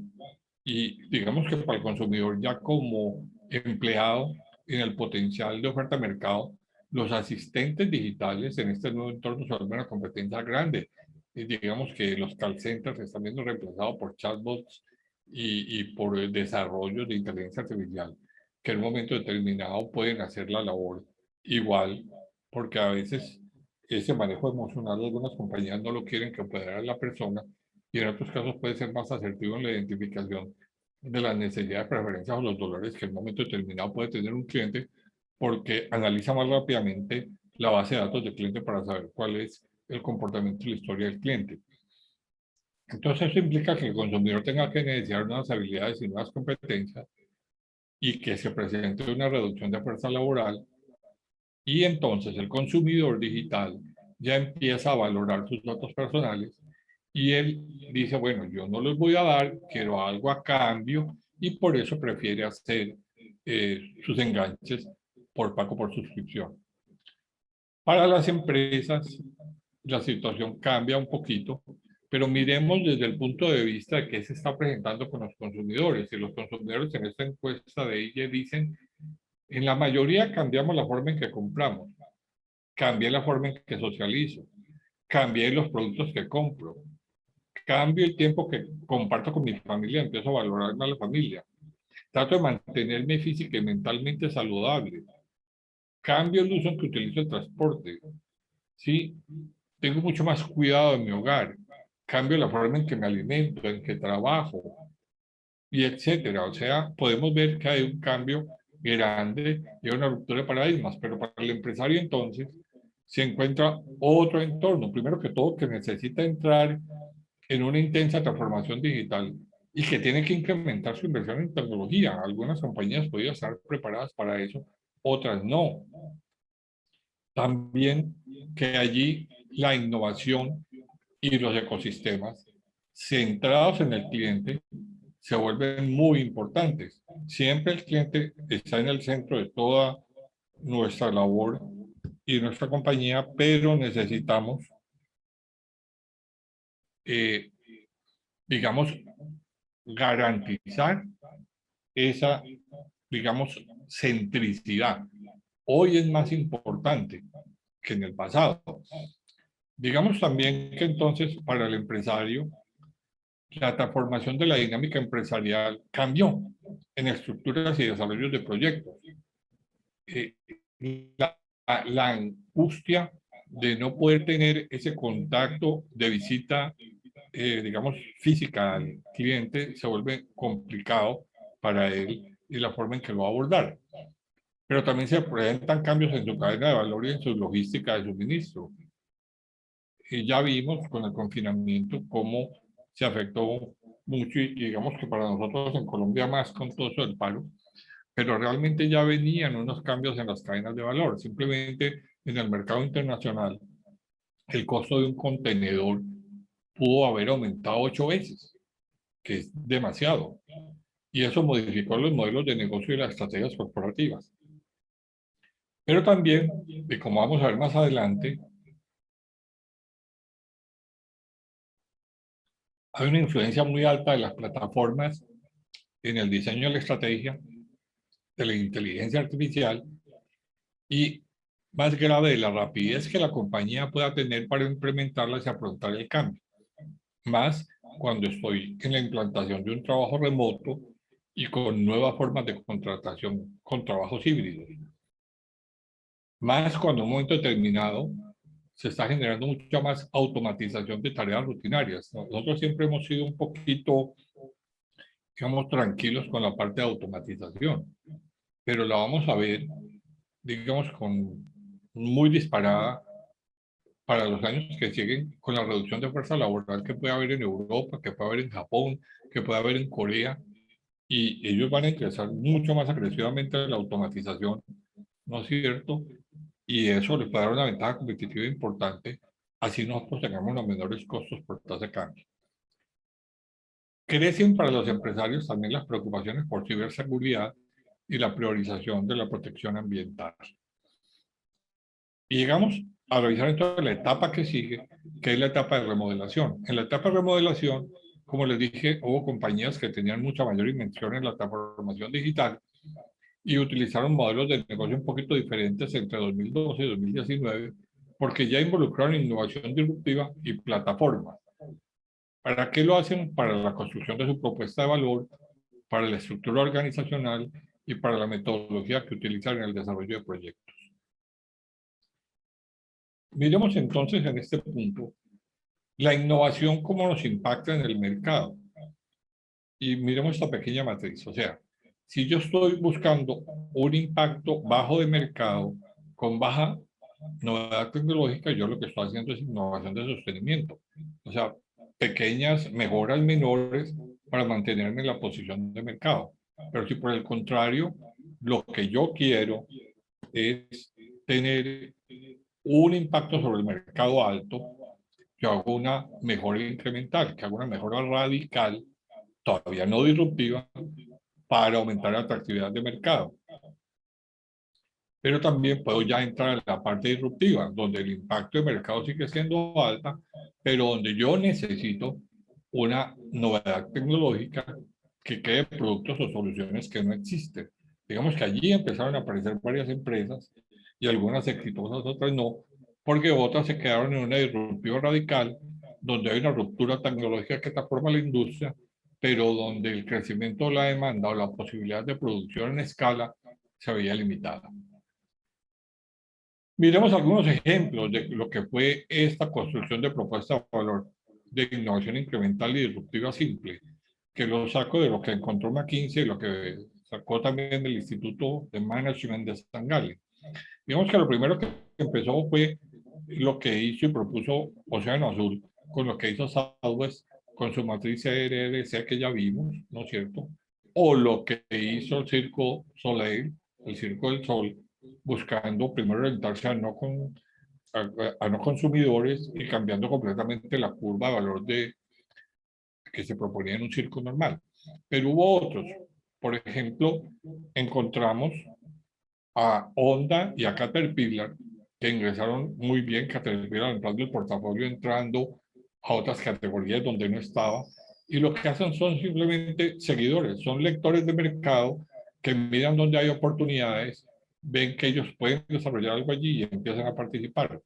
y digamos que para el consumidor ya como empleado en el potencial de oferta de mercado, los asistentes digitales en este nuevo entorno son una competencia grande. Y digamos que los call centers están siendo reemplazados por chatbots y por el desarrollo de inteligencia artificial, que en un momento determinado pueden hacer la labor igual, porque a veces ese manejo emocional de algunas compañías no lo quieren que pueda dar la persona, y en otros casos puede ser más asertivo en la identificación de las necesidades, preferencias o los dolores que en un momento determinado puede tener un cliente, porque analiza más rápidamente la base de datos del cliente para saber cuál es el comportamiento y la historia del cliente. Entonces eso implica que el consumidor tenga que necesitar nuevas habilidades y nuevas competencias, y que se presente una reducción de fuerza laboral, y entonces el consumidor digital ya empieza a valorar sus datos personales, y él dice, bueno, yo no los voy a dar, quiero algo a cambio, y por eso prefiere hacer sus enganches por pago por suscripción. Para las empresas, la situación cambia un poquito, pero miremos desde el punto de vista de qué se está presentando con los consumidores. Y los consumidores en esta encuesta de IE dicen, en la mayoría cambiamos la forma en que compramos, cambié la forma en que socializo, cambié los productos que compro, cambio el tiempo que comparto con mi familia, empiezo a valorar más a la familia, trato de mantenerme física y mentalmente saludable, cambio el uso en que utilizo el transporte, ¿sí? Tengo mucho más cuidado de mi hogar, cambio la forma en que me alimento, en que trabajo, y etcétera. O sea, podemos ver que hay un cambio grande y una ruptura de paradigmas, pero para el empresario entonces se encuentra otro entorno, primero que todo, que necesita entrar en una intensa transformación digital y que tiene que incrementar su inversión en tecnología. Algunas compañías podrían estar preparadas para eso, otras no. También que allí la innovación y los ecosistemas centrados en el cliente se vuelven muy importantes. Siempre el cliente está en el centro de toda nuestra labor y nuestra compañía, pero necesitamos, eh, digamos, garantizar esa, digamos, centricidad. Hoy es más importante que en el pasado. Digamos también que entonces para el empresario la transformación de la dinámica empresarial cambió en estructuras y desarrollos de proyectos. Eh, la, la angustia de no poder tener ese contacto de visita, digamos, física al cliente se vuelve complicado para él y la forma en que lo va a abordar. Pero también se presentan cambios en su cadena de valor y en su logística de suministro. Y ya vimos con el confinamiento cómo se afectó mucho y digamos que para nosotros en Colombia más con todo eso del paro, pero realmente ya venían unos cambios en las cadenas de valor. Simplemente en el mercado internacional el costo de un contenedor pudo haber aumentado 8 veces, que es demasiado. Y eso modificó los modelos de negocio y las estrategias corporativas. Pero también, y como vamos a ver más adelante, hay una influencia muy alta de las plataformas en el diseño de la estrategia, de la inteligencia artificial y, más grave, de la rapidez que la compañía pueda tener para implementarlas y afrontar el cambio. Más cuando estoy en la implantación de un trabajo remoto y con nuevas formas de contratación con trabajos híbridos. Más cuando en un momento determinado se está generando mucha más automatización de tareas rutinarias. Nosotros siempre hemos sido un poquito, digamos, tranquilos con la parte de automatización, pero la vamos a ver, digamos, con muy disparada para los años que siguen con la reducción de fuerza laboral que puede haber en Europa, que puede haber en Japón, que puede haber en Corea, y ellos van a ingresar mucho más agresivamente a la automatización, ¿no es cierto? Y eso les puede dar una ventaja competitiva importante, así nosotros tengamos los menores costos por tasa de cambio. Crecen para los empresarios también las preocupaciones por ciberseguridad y la priorización de la protección ambiental. Y llegamos a revisar entonces la etapa que sigue, que es la etapa de remodelación. En la etapa de remodelación, como les dije, hubo compañías que tenían mucha mayor inversión en la transformación digital y utilizaron modelos de negocio un poquito diferentes entre 2012 y 2019, porque ya involucraron innovación disruptiva y plataformas. ¿Para qué lo hacen? Para la construcción de su propuesta de valor, para la estructura organizacional y para la metodología que utilizan en el desarrollo de proyectos. Miremos entonces en este punto la innovación, cómo nos impacta en el mercado. Y miremos esta pequeña matriz. O sea, si yo estoy buscando un impacto bajo de mercado con baja novedad tecnológica, yo lo que estoy haciendo es innovación de sostenimiento. O sea, pequeñas mejoras menores para mantenerme en la posición de mercado. Pero si por el contrario, lo que yo quiero es tener un impacto sobre el mercado alto, yo hago una mejora incremental, que hago una mejora radical, todavía no disruptiva, para aumentar la atractividad de mercado. Pero también puedo ya entrar en la parte disruptiva, donde el impacto de mercado sigue siendo alta, pero donde yo necesito una novedad tecnológica que cree productos o soluciones que no existen. Digamos que allí empezaron a aparecer varias empresas y algunas exitosas, otras no, porque otras se quedaron en una disruptiva radical, donde hay una ruptura tecnológica que transforma la industria, pero donde el crecimiento de la demanda o la posibilidad de producción en escala se veía limitada. Miremos algunos ejemplos de lo que fue esta construcción de propuesta de valor de innovación incremental y disruptiva simple, que lo saco de lo que encontró McKinsey y lo que sacó también del Instituto de Management de San Gallen. Digamos que lo primero que empezó fue lo que hizo y propuso Océano Azul con lo que hizo Southwest con su matriz CRRC que ya vimos, ¿no es cierto? O lo que hizo el Circo Soleil, el Circo del Sol, buscando primero orientarse a no consumidores y cambiando completamente la curva de valor que se proponía en un circo normal. Pero hubo otros. Por ejemplo, encontramos a Honda y a Caterpillar, que ingresaron muy bien, Caterpillar entrando el portafolio, entrando a otras categorías donde no estaba, y lo que hacen son simplemente seguidores, son lectores de mercado que miran donde hay oportunidades, ven que ellos pueden desarrollar algo allí y empiezan a participar.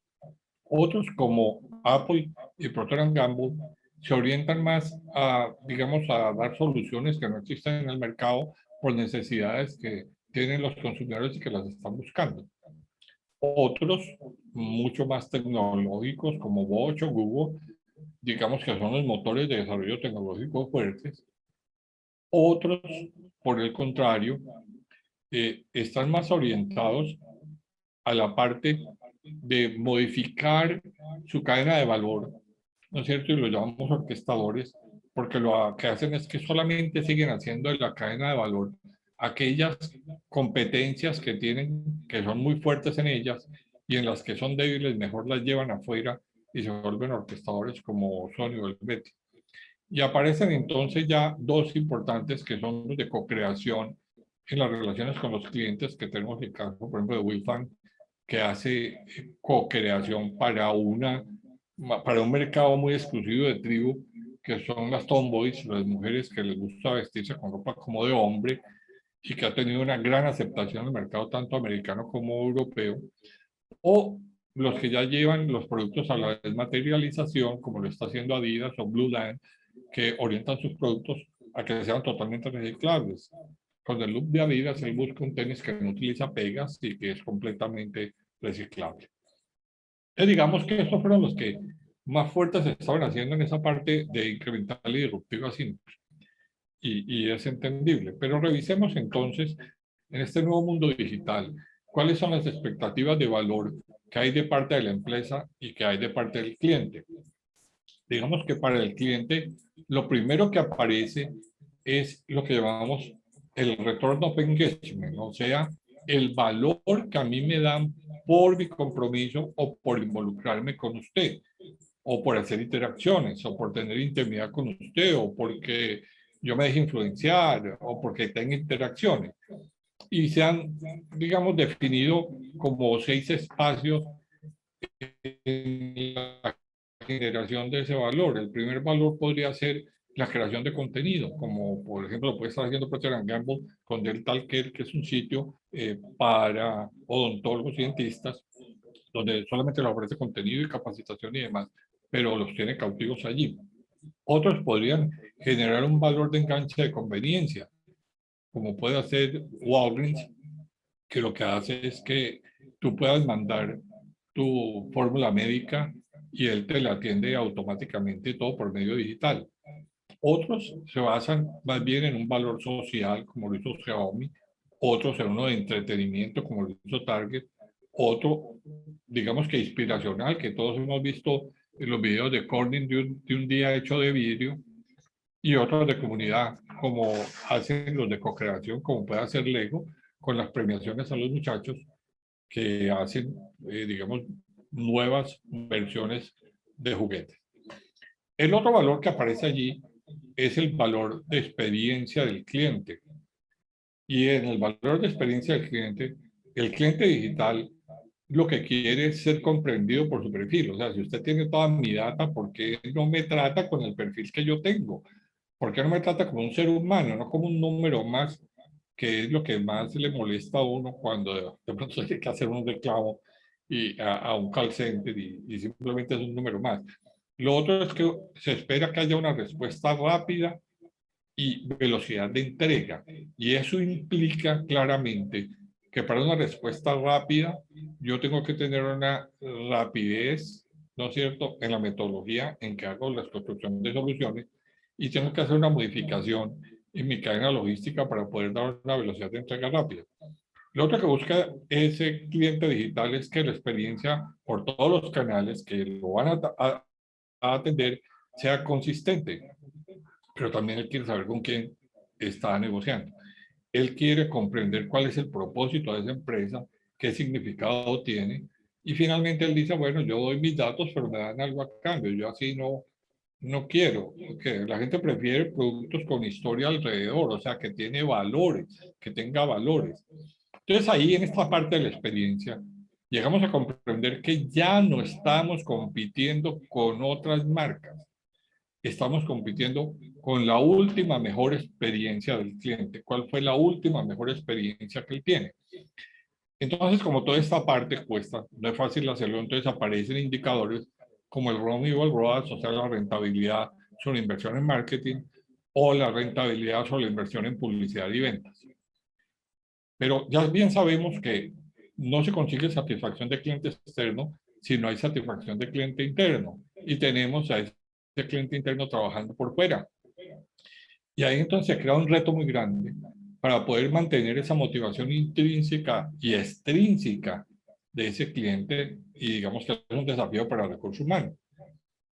Otros, como Apple y Procter Gamble, se orientan más a, digamos, a dar soluciones que no existen en el mercado por necesidades que tienen los consumidores y que las están buscando. Otros, mucho más tecnológicos, como Bosch o Google, digamos que son los motores de desarrollo tecnológico fuertes. Otros, por el contrario, están más orientados a la parte de modificar su cadena de valor, ¿no es cierto? Y lo llamamos orquestadores, porque lo que hacen es que solamente siguen haciendo de la cadena de valor aquellas competencias que tienen, que son muy fuertes en ellas, y en las que son débiles, mejor las llevan afuera y se vuelven orquestadores como Sony o el Betty. Y aparecen entonces ya dos importantes que son los de co-creación en las relaciones con los clientes, que tenemos el caso, por ejemplo, de Wilfan, que hace co-creación para un mercado muy exclusivo de tribu, que son las tomboys, las mujeres que les gusta vestirse con ropa como de hombre y que ha tenido una gran aceptación en el mercado tanto americano como europeo, o los que ya llevan los productos a la desmaterialización, como lo está haciendo Adidas o Blue Line, que orientan sus productos a que sean totalmente reciclables. Con el look de Adidas, él busca un tenis que no utiliza pegas y que es completamente reciclable. Digamos que estos fueron los que más fuertes se estaban haciendo en esa parte de incremental y disruptiva y es entendible. Pero revisemos entonces, en este nuevo mundo digital, cuáles son las expectativas de valor que hay de parte de la empresa y que hay de parte del cliente. Digamos que para el cliente, lo primero que aparece es lo que llamamos el return of engagement, o sea, el valor que a mí me dan por mi compromiso o por involucrarme con usted, o por hacer interacciones, o por tener intimidad con usted, o porque yo me deje influenciar, o porque tenga interacciones. Y se han, digamos, definido como 6 espacios en la generación de ese valor. El primer valor podría ser la creación de contenido, como por ejemplo lo puede estar haciendo Procter Gamble con Dental Care, que es un sitio para odontólogos y dentistas, donde solamente les ofrece contenido y capacitación y demás, pero los tiene cautivos allí. Otros podrían generar un valor de enganche de conveniencia, como puede hacer Walgreens, que lo que hace es que tú puedas mandar tu fórmula médica y él te la atiende automáticamente todo por medio digital. Otros se basan más bien en un valor social, como lo hizo Xiaomi, otros en uno de entretenimiento, como lo hizo Target, otro, digamos que inspiracional, que todos hemos visto en los videos de Corning de un día hecho de vidrio, y otros de comunidad, como hacen los de co-creación, como puede hacer Lego, con las premiaciones a los muchachos que hacen, digamos, nuevas versiones de juguetes. El otro valor que aparece allí es el valor de experiencia del cliente. Y en el valor de experiencia del cliente, el cliente digital lo que quiere es ser comprendido por su perfil. O sea, si usted tiene toda mi data, ¿por qué no me trata con el perfil que yo tengo? ¿Por qué no me trata como un ser humano, no como un número más, que es lo que más le molesta a uno cuando de pronto tiene que hacer un reclamo a un call center y simplemente es un número más? Lo otro es que se espera que haya una respuesta rápida y velocidad de entrega. Y eso implica claramente que para una respuesta rápida yo tengo que tener una rapidez, ¿no es cierto?, en la metodología en que hago la construcción de soluciones y tengo que hacer una modificación en mi cadena logística para poder dar una velocidad de entrega rápida. Lo otro que busca ese cliente digital es que la experiencia por todos los canales que lo van a atender sea consistente, pero también él quiere saber con quién está negociando. Él quiere comprender cuál es el propósito de esa empresa, qué significado tiene, y finalmente él dice, bueno, yo doy mis datos, pero me dan algo a cambio, yo así no quiero, que la gente prefiere productos con historia alrededor, o sea, que tiene valores, que tenga valores. Entonces ahí en esta parte de la experiencia llegamos a comprender que ya no estamos compitiendo con otras marcas, estamos compitiendo con la última mejor experiencia del cliente. ¿Cuál fue la última mejor experiencia que él tiene? Entonces, como toda esta parte cuesta, no es fácil hacerlo, entonces aparecen indicadores como el ROI o el ROAS, o sea, la rentabilidad sobre inversión en marketing o la rentabilidad sobre la inversión en publicidad y ventas. Pero ya bien sabemos que no se consigue satisfacción de cliente externo si no hay satisfacción de cliente interno. Y tenemos a ese cliente interno trabajando por fuera. Y ahí entonces se crea un reto muy grande para poder mantener esa motivación intrínseca y extrínseca de ese cliente. Y digamos que es un desafío para recursos humanos.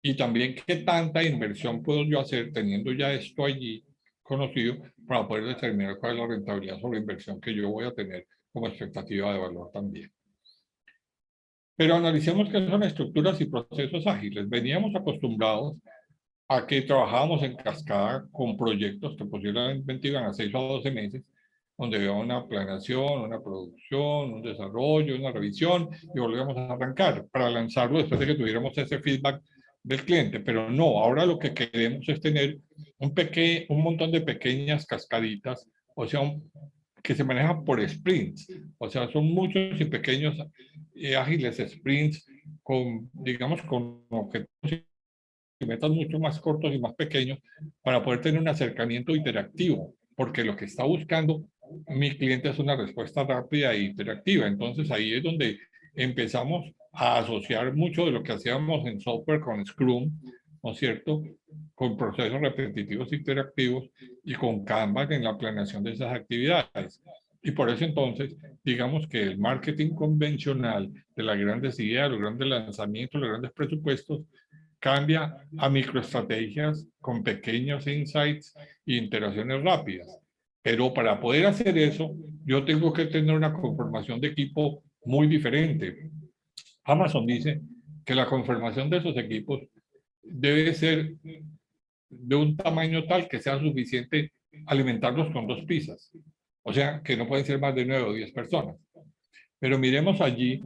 Y también qué tanta inversión puedo yo hacer teniendo ya esto allí conocido para poder determinar cuál es la rentabilidad sobre inversión que yo voy a tener como expectativa de valor también. Pero analicemos qué son estructuras y procesos ágiles. Veníamos acostumbrados a que trabajábamos en cascada con proyectos que posiblemente iban a 6 o 12 meses, donde había una planeación, una producción, un desarrollo, una revisión, y volvíamos a arrancar para lanzarlo después de que tuviéramos ese feedback del cliente. Pero no, ahora lo que queremos es tener un montón de pequeñas cascaditas, o sea, que se manejan por sprints, o sea, son muchos y pequeños ágiles sprints con, digamos, con objetivos y metas mucho más cortos y más pequeños para poder tener un acercamiento interactivo, porque lo que está buscando mi cliente es una respuesta rápida e interactiva. Entonces ahí es donde empezamos a asociar mucho de lo que hacíamos en software con Scrum, ¿no es cierto? Con procesos repetitivos interactivos y con Kanban en la planeación de esas actividades. Y por eso entonces, digamos que el marketing convencional de las grandes ideas, los grandes lanzamientos, los grandes presupuestos, cambia a microestrategias con pequeños insights e interacciones rápidas. Pero para poder hacer eso, yo tengo que tener una conformación de equipo muy diferente. Amazon dice que la conformación de esos equipos debe ser de un tamaño tal que sea suficiente alimentarlos con 2 pizzas. O sea, que no pueden ser más de 9 o 10 personas. Pero miremos allí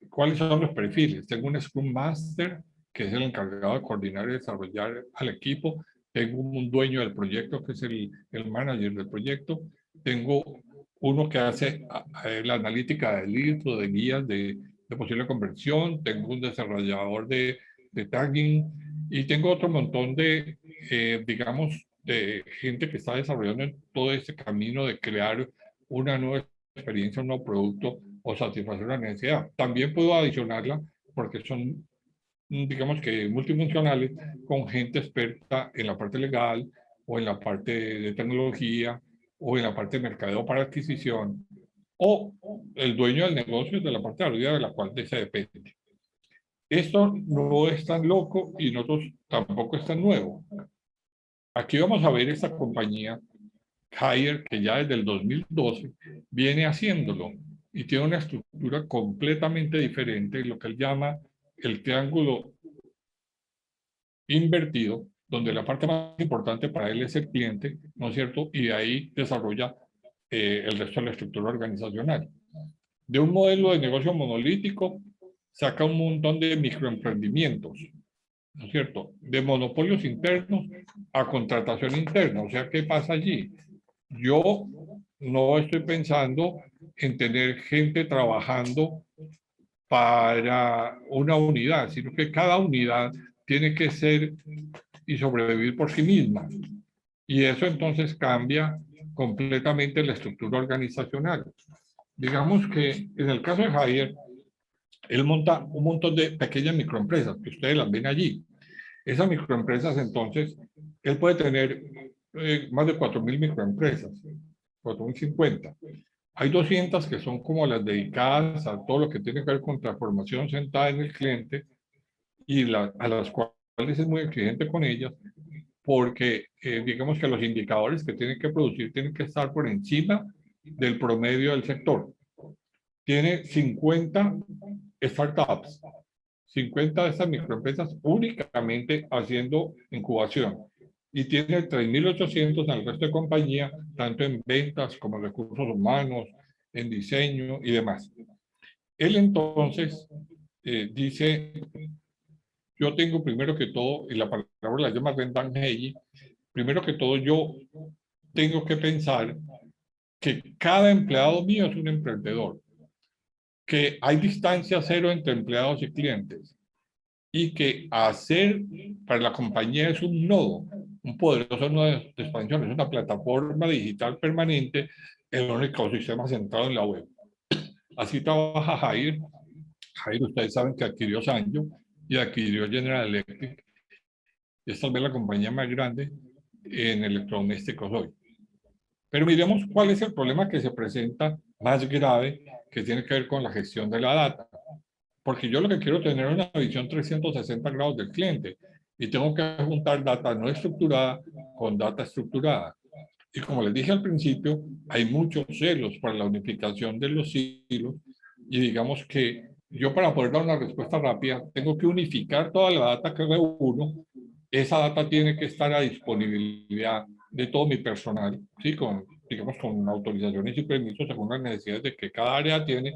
cuáles son los perfiles. Tengo un Scrum Master, que es el encargado de coordinar y desarrollar al equipo. Tengo un dueño del proyecto, que es el manager del proyecto. Tengo uno que hace la analítica de leads o de guías de posible conversión. Tengo un desarrollador de tagging. Y tengo otro montón de, digamos, de gente que está desarrollando en todo este camino de crear una nueva experiencia, un nuevo producto o satisfacer una necesidad. También puedo adicionarla porque son, digamos que multifuncionales, con gente experta en la parte legal o en la parte de tecnología o en la parte de mercadeo para adquisición o el dueño del negocio de la parte de arriba de la cual se depende. Esto no es tan loco y nosotros tampoco es tan nuevo. Aquí vamos a ver esta compañía Hire, que ya desde el 2012 viene haciéndolo y tiene una estructura completamente diferente, lo que él llama el triángulo invertido, donde la parte más importante para él es el cliente, ¿no es cierto? Y de ahí desarrolla el resto de la estructura organizacional. De un modelo de negocio monolítico, saca un montón de microemprendimientos, ¿no es cierto? De monopolios internos a contratación interna. O sea, ¿qué pasa allí? Yo no estoy pensando en tener gente trabajando para una unidad, sino que cada unidad tiene que ser y sobrevivir por sí misma. Y eso entonces cambia completamente la estructura organizacional. Digamos que en el caso de Javier, él monta un montón de pequeñas microempresas, que ustedes las ven allí. Esas microempresas, entonces, él puede tener más de 4.000 microempresas, 4.050. Hay 200 que son como las dedicadas a todo lo que tiene que ver con transformación sentada en el cliente y a las cuales es muy exigente con ellas porque digamos que los indicadores que tienen que producir tienen que estar por encima del promedio del sector. Tiene 50 startups, 50 de estas microempresas únicamente haciendo incubación y tiene 3.800 en el resto de compañía, tanto en ventas como en recursos humanos, en diseño y demás. Él entonces dice, yo tengo primero que todo, y la palabra la llama Brendan Hay, primero que todo yo tengo que pensar que cada empleado mío es un emprendedor, que hay distancia cero entre empleados y clientes y que hacer para la compañía es un nodo, un poderoso nodo de expansión, es una plataforma digital permanente en un ecosistema centrado en la web. Así trabaja Jair. Jair, ustedes saben que adquirió Sanyo y adquirió General Electric. Y es tal vez la compañía más grande en electrodomésticos hoy. Pero miremos cuál es el problema que se presenta más grave que tiene que ver con la gestión de la data. Porque yo lo que quiero tener es una visión 360 grados del cliente y tengo que juntar data no estructurada con data estructurada. Y como les dije al principio, hay muchos celos para la unificación de los silos y digamos que yo para poder dar una respuesta rápida tengo que unificar toda la data que reúno. Esa data tiene que estar a disponibilidad de todo mi personal, ¿sí? Con, digamos, con autorizaciones y permisos según las necesidades de que cada área tiene,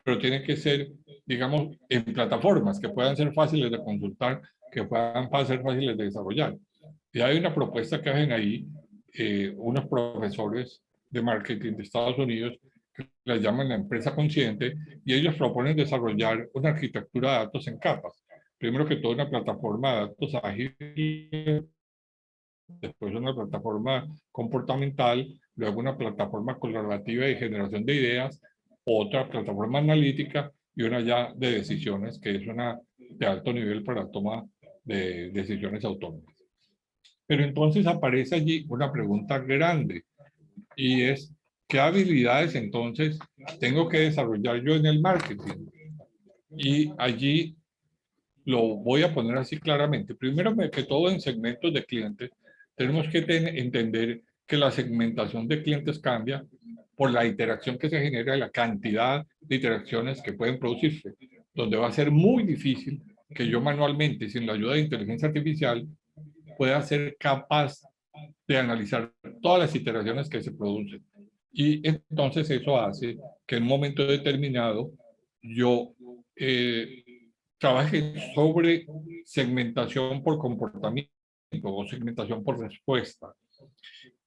pero tiene que ser, digamos, en plataformas que puedan ser fáciles de consultar, que puedan ser fáciles de desarrollar. Y hay una propuesta que hacen ahí unos profesores de marketing de Estados Unidos que la llaman la empresa consciente y ellos proponen desarrollar una arquitectura de datos en capas. Primero que todo una plataforma de datos ágil, después una plataforma comportamental, luego una plataforma colaborativa y generación de ideas, otra plataforma analítica y una ya de decisiones que es una de alto nivel para la toma de decisiones autónomas. Pero entonces aparece allí una pregunta grande y es, ¿qué habilidades entonces tengo que desarrollar yo en el marketing? Y allí lo voy a poner así claramente. Primero que todo en segmentos de clientes, tenemos que entender que la segmentación de clientes cambia por la interacción que se genera y la cantidad de interacciones que pueden producirse, donde va a ser muy difícil que yo manualmente, sin la ayuda de inteligencia artificial, pueda ser capaz de analizar todas las iteraciones que se producen. Y entonces eso hace que en un momento determinado yo eh, trabaje sobre segmentación por comportamiento o segmentación por respuesta.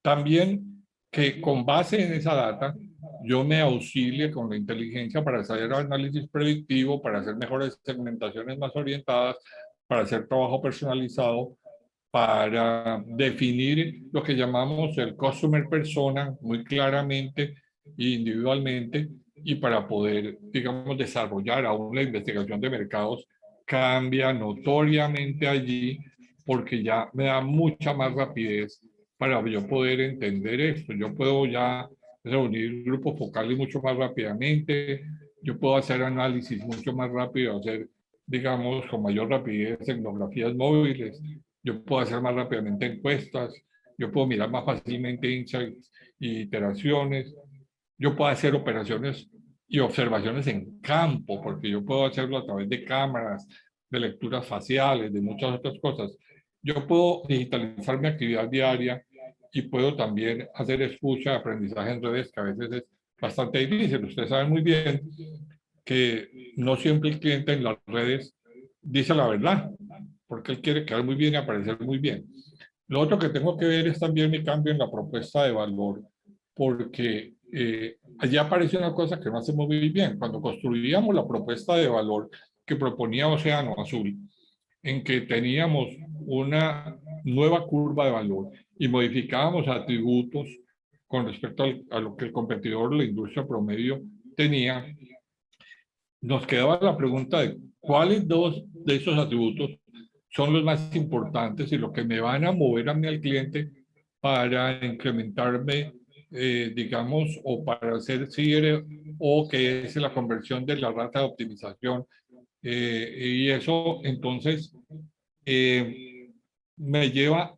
También que con base en esa data yo me auxilie con la inteligencia para hacer análisis predictivo, para hacer mejores segmentaciones más orientadas, para hacer trabajo personalizado, para definir lo que llamamos el customer persona muy claramente e individualmente y para poder, digamos, desarrollar aún la investigación de mercados cambia notoriamente allí porque ya me da mucha más rapidez para yo poder entender esto. Yo puedo ya reunir grupos focales mucho más rápidamente, yo puedo hacer análisis mucho más rápido, hacer, digamos, con mayor rapidez tecnologías móviles, yo puedo hacer más rápidamente encuestas, yo puedo mirar más fácilmente insights y iteraciones, yo puedo hacer operaciones y observaciones en campo, porque yo puedo hacerlo a través de cámaras, de lecturas faciales, de muchas otras cosas. Yo puedo digitalizar mi actividad diaria y puedo también hacer escucha, aprendizaje en redes, que a veces es bastante difícil. Ustedes saben muy bien que no siempre el cliente en las redes dice la verdad, porque él quiere quedar muy bien y aparecer muy bien. Lo otro que tengo que ver es también mi cambio en la propuesta de valor, porque allí aparece una cosa que no hacemos muy bien. Cuando construíamos la propuesta de valor que proponía Océano Azul, en que teníamos una nueva curva de valor y modificábamos atributos con respecto a lo que el competidor o la industria promedio tenía, nos quedaba la pregunta de cuáles dos de esos atributos son los más importantes y lo que me van a mover a mí al cliente para incrementarme digamos, o para hacer cierre, o que es la conversión de la rata de optimización. Y eso, entonces, me lleva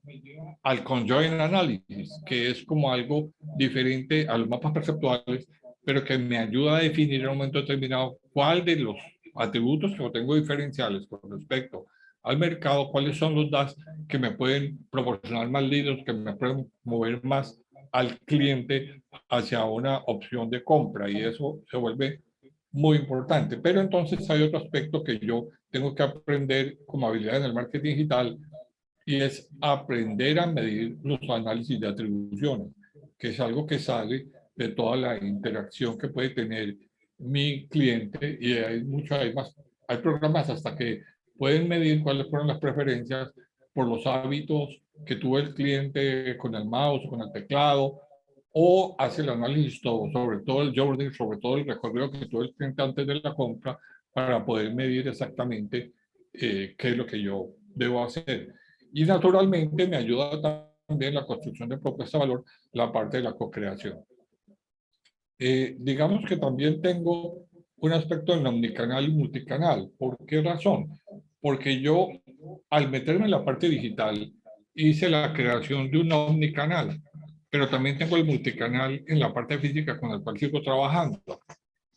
al conjoint analysis, que es como algo diferente a los mapas perceptuales, pero que me ayuda a definir en un momento determinado cuál de los atributos que yo tengo diferenciales con respecto al mercado, cuáles son los DAS que me pueden proporcionar más leads, que me pueden mover más al cliente hacia una opción de compra, y eso se vuelve muy importante. Pero entonces hay otro aspecto que yo tengo que aprender como habilidad en el marketing digital, y es aprender a medir los análisis de atribuciones, que es algo que sale de toda la interacción que puede tener mi cliente, y hay hay más, hay programas hasta que pueden medir cuáles fueron las preferencias por los hábitos que tuvo el cliente con el mouse o con el teclado, o hace el análisis todo, sobre todo el journey, sobre todo el recorrido que tuvo el cliente antes de la compra, para poder medir exactamente qué es lo que yo debo hacer. Y naturalmente me ayuda también la construcción de propuesta de valor, la parte de la co-creación. Digamos que también tengo un aspecto en omnicanal y multicanal. ¿Por qué razón? Porque yo, al meterme en la parte digital, hice la creación de un omnicanal, pero también tengo el multicanal en la parte física con el cual sigo trabajando.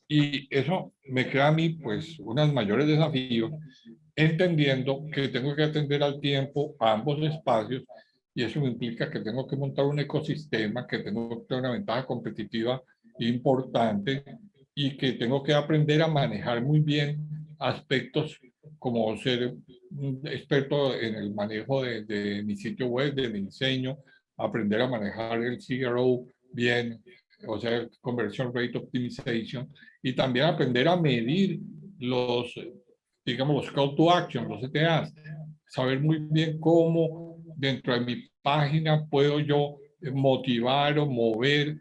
Y eso me crea a mí, pues, unos mayores desafíos, entendiendo que tengo que atender al tiempo a ambos espacios, y eso me implica que tengo que montar un ecosistema, que tengo que tener una ventaja competitiva importante, y que tengo que aprender a manejar muy bien aspectos como ser un experto en el manejo de mi sitio web, de mi diseño, aprender a manejar el CRO bien, o sea, el Conversion Rate Optimization, y también aprender a medir los, digamos, los call to action, los CTAs, saber muy bien cómo dentro de mi página puedo yo motivar o mover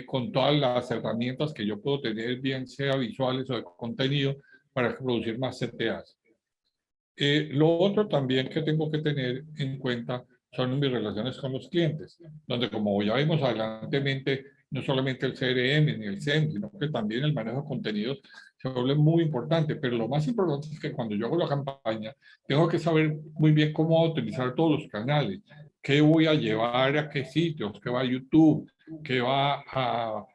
con todas las herramientas que yo puedo tener, bien sea visuales o de contenido, para producir más CTAs. Lo otro también que tengo que tener en cuenta son mis relaciones con los clientes, donde, como ya vimos adelantemente, no solamente el CRM ni el SEM, sino que también el manejo de contenidos se vuelve muy importante. Pero lo más importante es que cuando yo hago la campaña, tengo que saber muy bien cómo utilizar todos los canales, qué voy a llevar a qué sitios, qué va a YouTube, qué va a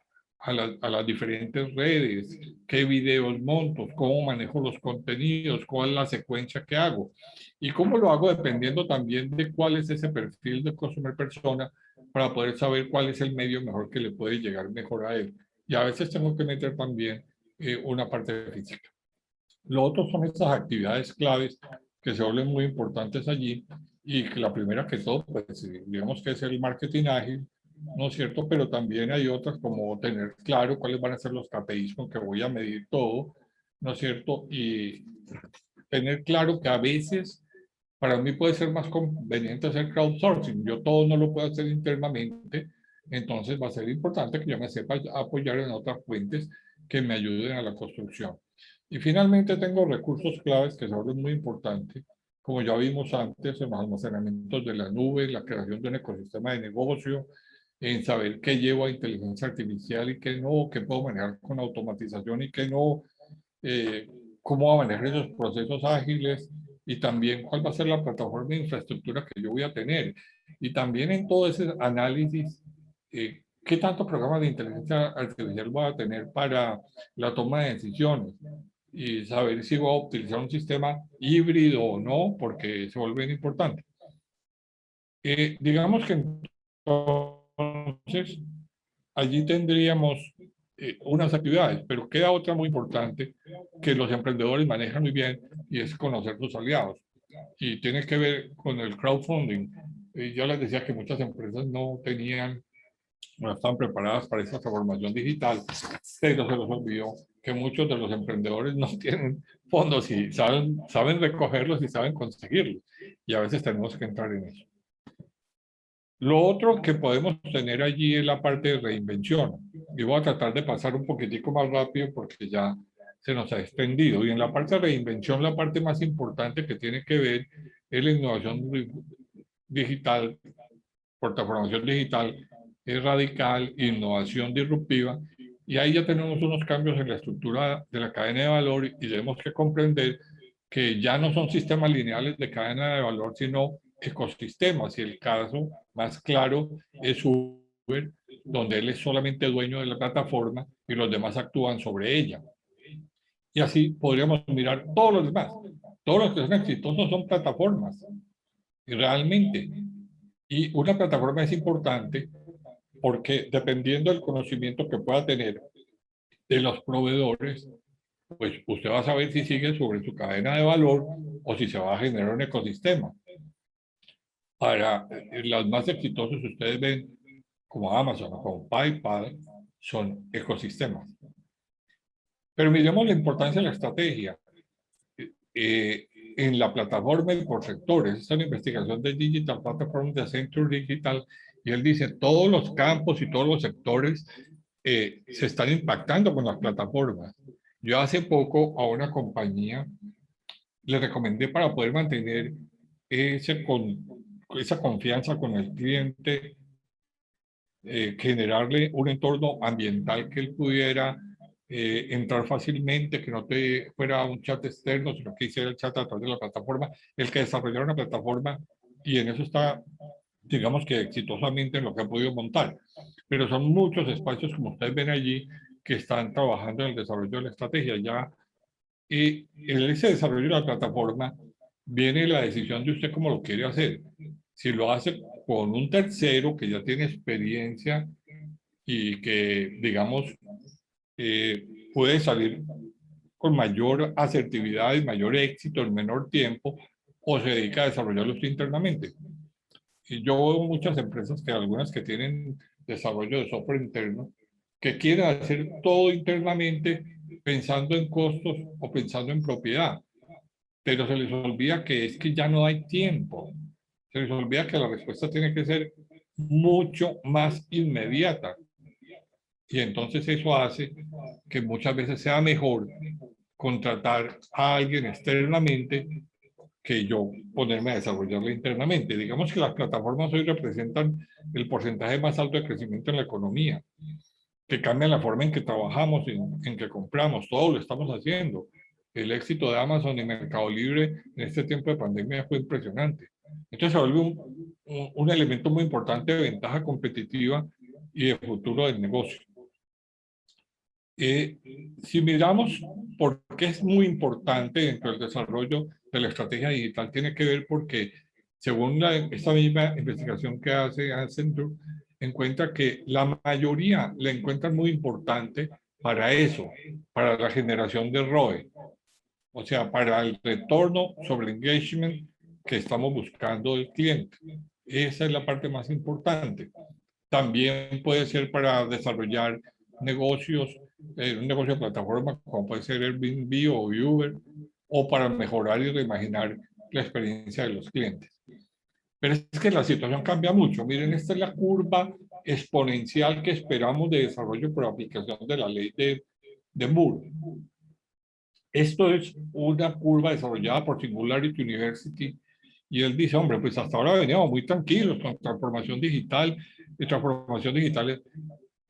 las diferentes redes, qué videos monto, cómo manejo los contenidos, cuál es la secuencia que hago. Y cómo lo hago dependiendo también de cuál es ese perfil de customer persona, para poder saber cuál es el medio mejor que le puede llegar mejor a él. Y a veces tengo que meter también una parte física. Lo otro son estas actividades claves que se vuelven muy importantes allí, y que la primera que todo, pues digamos que es el marketing ágil, ¿no es cierto? Pero también hay otras, como tener claro cuáles van a ser los KPIs con que voy a medir todo, ¿no es cierto? Y tener claro que a veces para mí puede ser más conveniente hacer crowdsourcing. Yo todo no lo puedo hacer internamente, entonces va a ser importante que yo me sepa apoyar en otras fuentes que me ayuden a la construcción. Y finalmente tengo recursos claves que se vuelven muy importantes, como ya vimos antes, en los almacenamientos de la nube, la creación de un ecosistema de negocio, en saber qué llevo a inteligencia artificial y qué no, qué puedo manejar con automatización y qué no, eh, cómo manejar esos procesos ágiles, y también cuál va a ser la plataforma de infraestructura que yo voy a tener. Y también en todo ese análisis, qué tantos programas de inteligencia artificial voy a tener para la toma de decisiones, y saber si voy a utilizar un sistema híbrido o no, porque se vuelve importante. Digamos que entonces allí tendríamos unas actividades, pero queda otra muy importante que los emprendedores manejan muy bien, y es conocer sus aliados. Y tiene que ver con el crowdfunding. Yo les decía que muchas empresas no tenían, no estaban preparadas para esa transformación digital, pero se los olvidó que muchos de los emprendedores no tienen fondos, y saben recogerlos y saben conseguirlos. Y a veces tenemos que entrar en eso. Lo otro que podemos tener allí es la parte de reinvención. Y voy a tratar de pasar un poquitico más rápido porque ya se nos ha extendido. Y en la parte de reinvención, la parte más importante que tiene que ver es la innovación digital, por transformación digital, es radical, innovación disruptiva, y ahí ya tenemos unos cambios en la estructura de la cadena de valor y tenemos que comprender que ya no son sistemas lineales de cadena de valor, sino ecosistemas. Y el caso más claro es Uber, donde él es solamente dueño de la plataforma y los demás actúan sobre ella. Y así podríamos mirar todos los demás. Todos los que son exitosos son plataformas, y realmente. Y una plataforma es importante porque dependiendo del conocimiento que pueda tener de los proveedores, pues usted va a saber si sigue sobre su cadena de valor o si se va a generar un ecosistema. Para las más exitosas, ustedes ven como Amazon o como PayPal, son ecosistemas. Pero miremos la importancia de la estrategia. Eh, en la plataforma y por sectores. Esta es una investigación de Digital Platform de Accenture Digital, y él dice todos los campos y todos los sectores se están impactando con las plataformas. Yo hace poco a una compañía le recomendé, para poder mantener esa confianza con el cliente, generarle un entorno ambiental que él pudiera entrar fácilmente, que no te fuera un chat externo, sino que hiciera el chat a través de la plataforma, el que desarrollara una plataforma, y en eso está, digamos que exitosamente en lo que ha podido montar. Pero son muchos espacios, como ustedes ven allí, que están trabajando en el desarrollo de la estrategia ya, y en ese desarrollo de la plataforma viene la decisión de usted cómo lo quiere hacer. Si lo hace con un tercero que ya tiene experiencia y que, digamos, puede salir con mayor asertividad y mayor éxito en menor tiempo, o se dedica a desarrollarlo usted internamente. Y yo veo muchas empresas, que algunas que tienen desarrollo de software interno, que quieren hacer todo internamente pensando en costos o pensando en propiedad, pero se les olvida que es que ya no hay tiempo. Se les olvida que la respuesta tiene que ser mucho más inmediata. Y entonces eso hace que muchas veces sea mejor contratar a alguien externamente que yo ponerme a desarrollarla internamente. Digamos que las plataformas hoy representan el porcentaje más alto de crecimiento en la economía, que cambian la forma en que trabajamos, en que compramos, todo lo estamos haciendo. El éxito de Amazon y Mercado Libre en este tiempo de pandemia fue impresionante. Entonces se vuelve un elemento muy importante de ventaja competitiva y de futuro del negocio. Si miramos por qué es muy importante dentro del desarrollo de la estrategia digital, tiene que ver porque, según esta misma investigación que hace Accenture, encuentra que la mayoría la encuentran muy importante para eso, para la generación de ROE, o sea, para el retorno sobre el engagement que estamos buscando del cliente. Esa es la parte más importante. También puede ser para desarrollar negocios, un negocio de plataforma, como puede ser Airbnb o Uber, o para mejorar y reimaginar la experiencia de los clientes. Pero es que la situación cambia mucho. Miren, esta es la curva exponencial que esperamos de desarrollo por aplicación de la ley de Moore. Esto es una curva desarrollada por Singularity University, y él dice, hombre, pues hasta ahora veníamos muy tranquilos con transformación digital, y transformación digital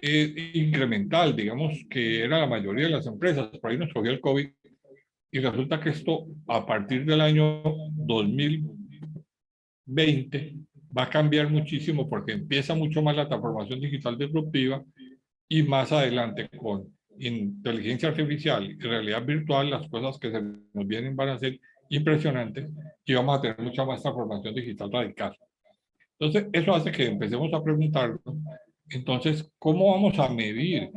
incremental, digamos que era la mayoría de las empresas. Por ahí nos cogió el COVID, y resulta que esto a partir del año 2020 va a cambiar muchísimo, porque empieza mucho más la transformación digital disruptiva, y más adelante con inteligencia artificial y realidad virtual, las cosas que se nos vienen van a ser impresionantes, y vamos a tener mucha más transformación digital radical. Entonces, eso hace que empecemos a preguntarnos, entonces, ¿cómo vamos a medir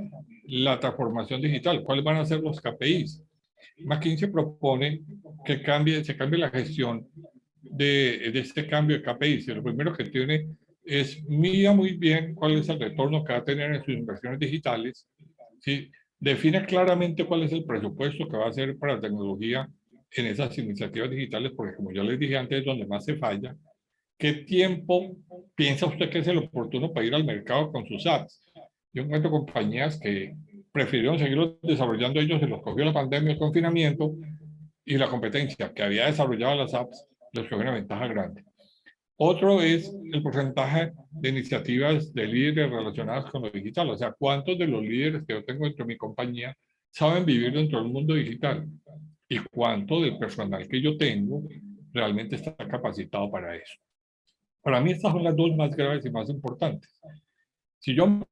la transformación digital? ¿Cuáles van a ser los KPIs? McKinsey propone que se cambie la gestión de este cambio de KPIs. Y lo primero que tiene es mira muy bien cuál es el retorno que va a tener en sus inversiones digitales. ¿Sí? Define claramente cuál es el presupuesto que va a hacer para tecnología en esas iniciativas digitales, porque como ya les dije antes, es donde más se falla. ¿Qué tiempo piensa usted que es el oportuno para ir al mercado con sus apps? Yo encuentro compañías que prefirieron seguirlos desarrollando ellos, se los cogió la pandemia, el confinamiento, y la competencia que había desarrollado las apps les cogió una ventaja grande. Otro es el porcentaje de iniciativas de líderes relacionadas con lo digital. O sea, ¿cuántos de los líderes que yo tengo dentro de mi compañía saben vivir dentro del mundo digital? ¿Y cuánto del personal que yo tengo realmente está capacitado para eso? Para mí estas son las dos más graves y más importantes. Si yo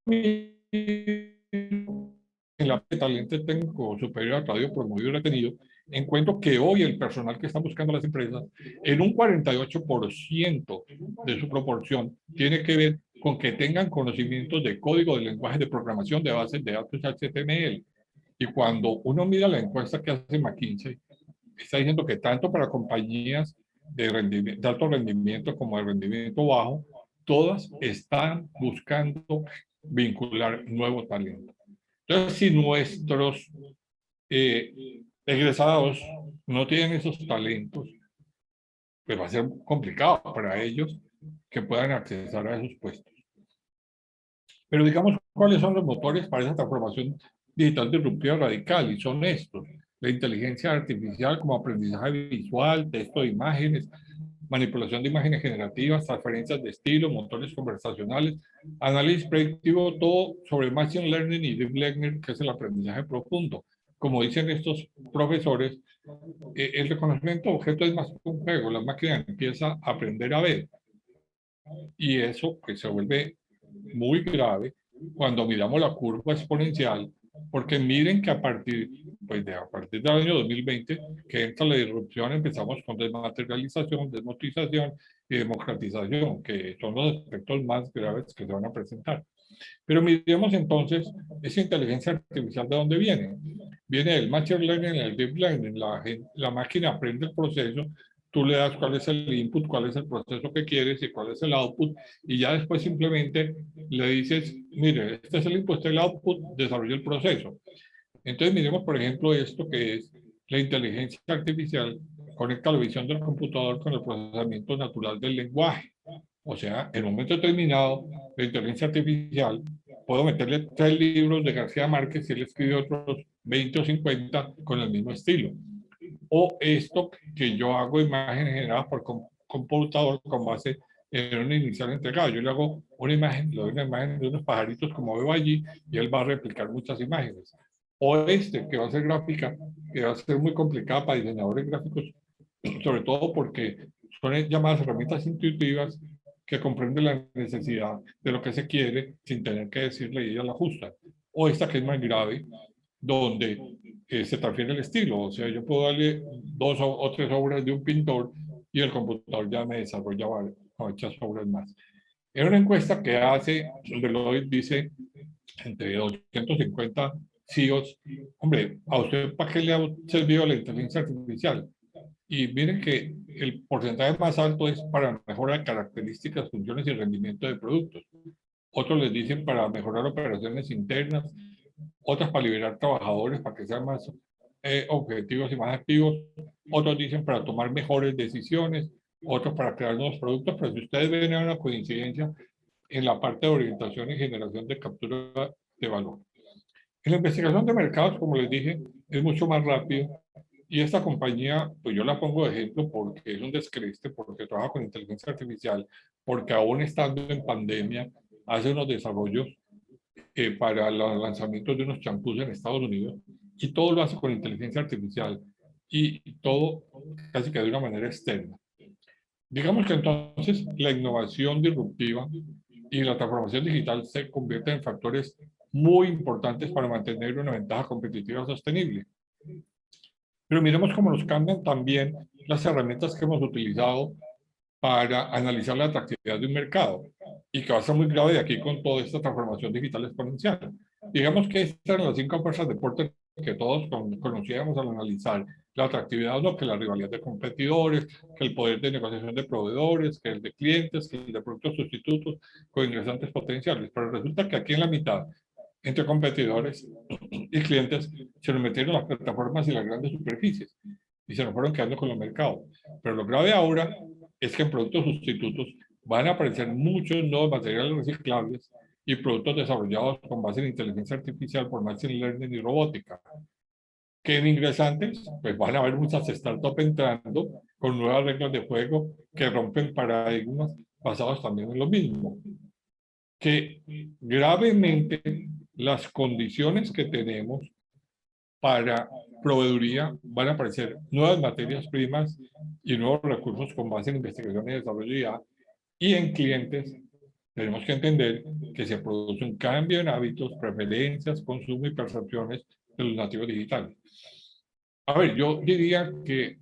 en la de talento técnico superior a radio promovido y retenido, encuentro que hoy el personal que están buscando las empresas, en un 48% de su proporción, tiene que ver con que tengan conocimientos de código de lenguaje de programación de bases de datos HTML. Y cuando uno mira la encuesta que hace McKinsey, está diciendo que tanto para compañías de alto rendimiento como de rendimiento bajo, todas están buscando vincular nuevo talento. Entonces, si nuestros egresados no tienen esos talentos, pues va a ser complicado para ellos que puedan acceder a esos puestos. Pero digamos, ¿cuáles son los motores para esa transformación digital disruptiva radical? Y son estos: la inteligencia artificial como aprendizaje visual, texto de imágenes, manipulación de imágenes generativas, transferencias de estilo, motores conversacionales, análisis predictivo, todo sobre Machine Learning y Deep Learning, que es el aprendizaje profundo. Como dicen estos profesores, el reconocimiento de objetos es más que un juego, la máquina empieza a aprender a ver, y eso pues, se vuelve muy grave cuando miramos la curva exponencial, porque miren que a partir del año 2020, que entra la disrupción, empezamos con desmaterialización, desmotización y democratización, que son los aspectos más graves que se van a presentar. Pero miremos entonces esa inteligencia artificial, ¿de dónde viene? Viene del Machine Learning, el Deep Learning. La máquina aprende el proceso, tú le das cuál es el input, cuál es el proceso que quieres y cuál es el output, y ya después simplemente le dices, mire, este es el input, este es el output, desarrolla el proceso. Entonces miremos, por ejemplo, esto que es la inteligencia artificial, conecta la visión del computador con el procesamiento natural del lenguaje. O sea, en un momento determinado, la inteligencia artificial, puedo meterle 3 libros de García Márquez y él escribe otros 20 o 50 con el mismo estilo. O esto que yo hago imágenes generadas por computador con base en un inicial entregado. Yo le hago una imagen, le doy una imagen de unos pajaritos como veo allí y él va a replicar muchas imágenes. O este, que va a ser gráfica, que va a ser muy complicada para diseñadores gráficos, sobre todo porque son llamadas herramientas intuitivas que comprenden la necesidad de lo que se quiere sin tener que decirle y ella la ajusta. O esta que es más grave, donde se transfiere el estilo. O sea, yo puedo darle 2 o 3 obras de un pintor y el computador ya me desarrolla muchas obras más. En una encuesta que hace Deloitte dice entre 250 CEOs, hombre, ¿a usted para qué le ha servido la inteligencia artificial? Y miren que el porcentaje más alto es para mejora de características, funciones y rendimiento de productos. Otros les dicen para mejorar operaciones internas, otras para liberar trabajadores para que sean más objetivos y más activos. Otros dicen para tomar mejores decisiones, otros para crear nuevos productos. Pero si ustedes ven, hay una coincidencia en la parte de orientación y generación de captura de valor. En la investigación de mercados, como les dije, es mucho más rápido. Y esta compañía, pues yo la pongo de ejemplo porque es un descreste, porque trabaja con inteligencia artificial, porque aún estando en pandemia, hace unos desarrollos para los lanzamientos de unos champús en Estados Unidos, y todo lo hace con inteligencia artificial y todo casi que de una manera externa. Digamos que entonces la innovación disruptiva y la transformación digital se convierten en factores muy importantes para mantener una ventaja competitiva sostenible. Pero miremos cómo nos cambian también las herramientas que hemos utilizado para analizar la atractividad de un mercado, y que va a ser muy grave de aquí con toda esta transformación digital exponencial. Digamos que estas eran las 5 fuerzas de Porter que todos conocíamos al analizar la atractividad, ¿no? Que la rivalidad de competidores, que el poder de negociación de proveedores, que el de clientes, que el de productos sustitutos con ingresantes potenciales. Pero resulta que aquí en la mitad, entre competidores y clientes, se nos metieron las plataformas y las grandes superficies y se nos fueron quedando con los mercados. Pero lo grave ahora es que en productos sustitutos van a aparecer muchos nuevos materiales reciclables y productos desarrollados con base en inteligencia artificial por Machine Learning y robótica. que en ingresantes, pues van a haber muchas startups entrando con nuevas reglas de juego que rompen paradigmas basados también en lo mismo. Que gravemente las condiciones que tenemos para proveeduría van a aparecer nuevas materias primas y nuevos recursos con base en investigación y desarrollo y en clientes tenemos que entender que se produce un cambio en hábitos, preferencias, consumo y percepciones de los nativos digitales. A ver, yo diría que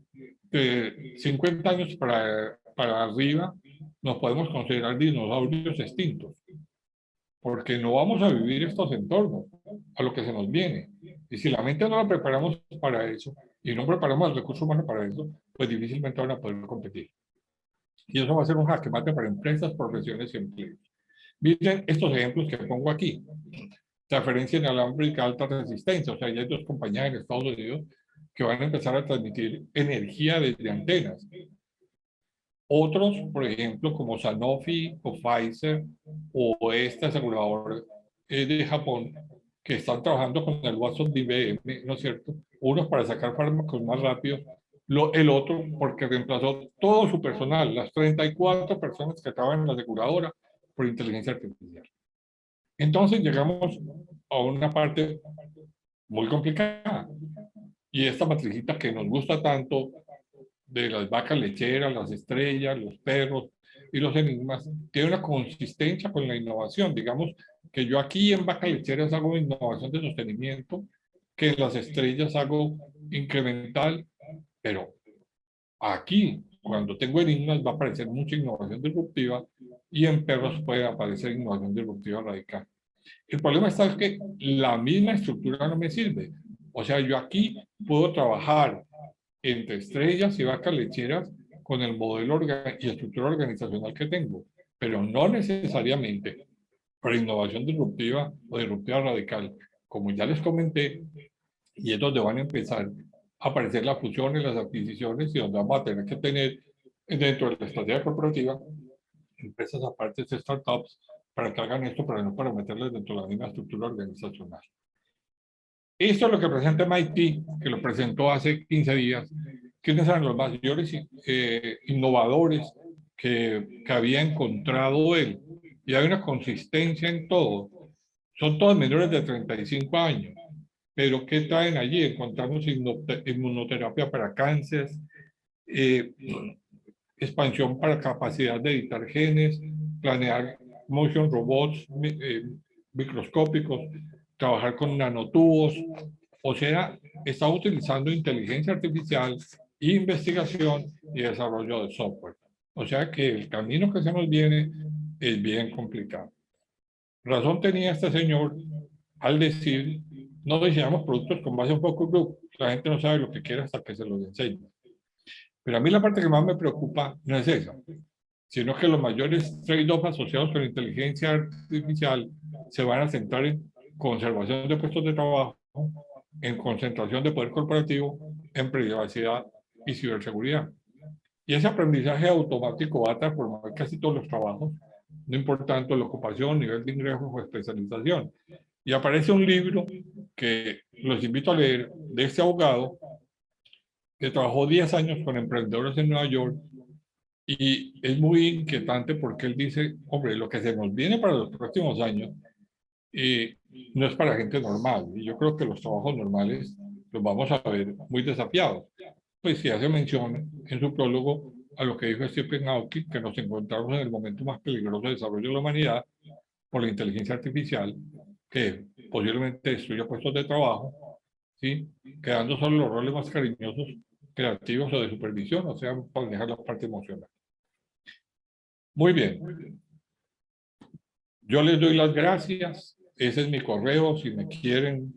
de 50 años para arriba nos podemos considerar dinosaurios extintos, porque no vamos a vivir estos entornos, a lo que se nos viene. Y si la mente no la preparamos para eso, y no preparamos el recurso humano para eso, pues difícilmente van a poder competir. Y eso va a ser un jaque mate para empresas, profesiones y empleos. Miren estos ejemplos que pongo aquí. Transferencia inalámbrica de alta resistencia. O sea, ya hay dos compañías en Estados Unidos que van a empezar a transmitir energía desde antenas. Otros, por ejemplo, como Sanofi o Pfizer o este asegurador de Japón, que están trabajando con el Watson de IBM, ¿no es cierto? Unos para sacar fármacos más rápido, el otro porque reemplazó todo su personal, las 34 personas que estaban en la aseguradora, por inteligencia artificial. Entonces llegamos a una parte muy complicada. Y esta matricita que nos gusta tanto de las vacas lecheras, las estrellas, los perros y los enigmas, tiene una consistencia con la innovación. Digamos que yo aquí en vacas lecheras hago innovación de sostenimiento, que en las estrellas hago incremental, pero aquí, cuando tengo enigmas, va a aparecer mucha innovación disruptiva y en perros puede aparecer innovación disruptiva radical. El problema está en que la misma estructura no me sirve. O sea, yo aquí puedo trabajar entre estrellas y vacas lecheras con el modelo y estructura organizacional que tengo, pero no necesariamente para innovación disruptiva o disruptiva radical. Como ya les comenté, y es donde van a empezar a aparecer las fusiones, las adquisiciones y donde vamos a tener que tener dentro de la estrategia corporativa empresas aparte de startups para que hagan esto, pero no para meterles dentro de la misma estructura organizacional. Esto es lo que presenta MIT, que lo presentó hace 15 días. ¿Quiénes eran los mayores innovadores que había encontrado él? Y hay una consistencia en todo. Son todos menores de 35 años. Pero ¿qué traen allí? Encontramos inmunoterapia para cáncer, eh, expansión para capacidad de editar genes, planear motion robots microscópicos, trabajar con nanotubos, o sea, está utilizando inteligencia artificial, investigación y desarrollo de software. O sea que el camino que se nos viene es bien complicado. Razón tenía este señor al decir, no diseñamos productos con base en focus group, la gente no sabe lo que quiere hasta que se los enseñe. Pero a mí la parte que más me preocupa no es esa, sino que los mayores trade-offs asociados con la inteligencia artificial se van a centrar en conservación de puestos de trabajo, en concentración de poder corporativo, en privacidad y ciberseguridad. Y ese aprendizaje automático va a transformar casi todos los trabajos, no importando la ocupación, nivel de ingresos o especialización. Y aparece un libro que los invito a leer de este abogado que trabajó 10 años con emprendedores en Nueva York y es muy inquietante porque él dice, hombre, lo que se nos viene para los próximos años no es para gente normal. Y yo creo que los trabajos normales los vamos a ver muy desafiados. Pues si hace mención en su prólogo a lo que dijo Stephen Hawking, que nos encontramos en el momento más peligroso de desarrollo de la humanidad por la inteligencia artificial, que posiblemente destruya puestos de trabajo, ¿sí? Quedando solo los roles más cariñosos, creativos o de supervisión, o sea, para manejar la parte emocional. Muy bien. Yo les doy las gracias. Ese es mi correo si me quieren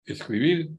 escribir.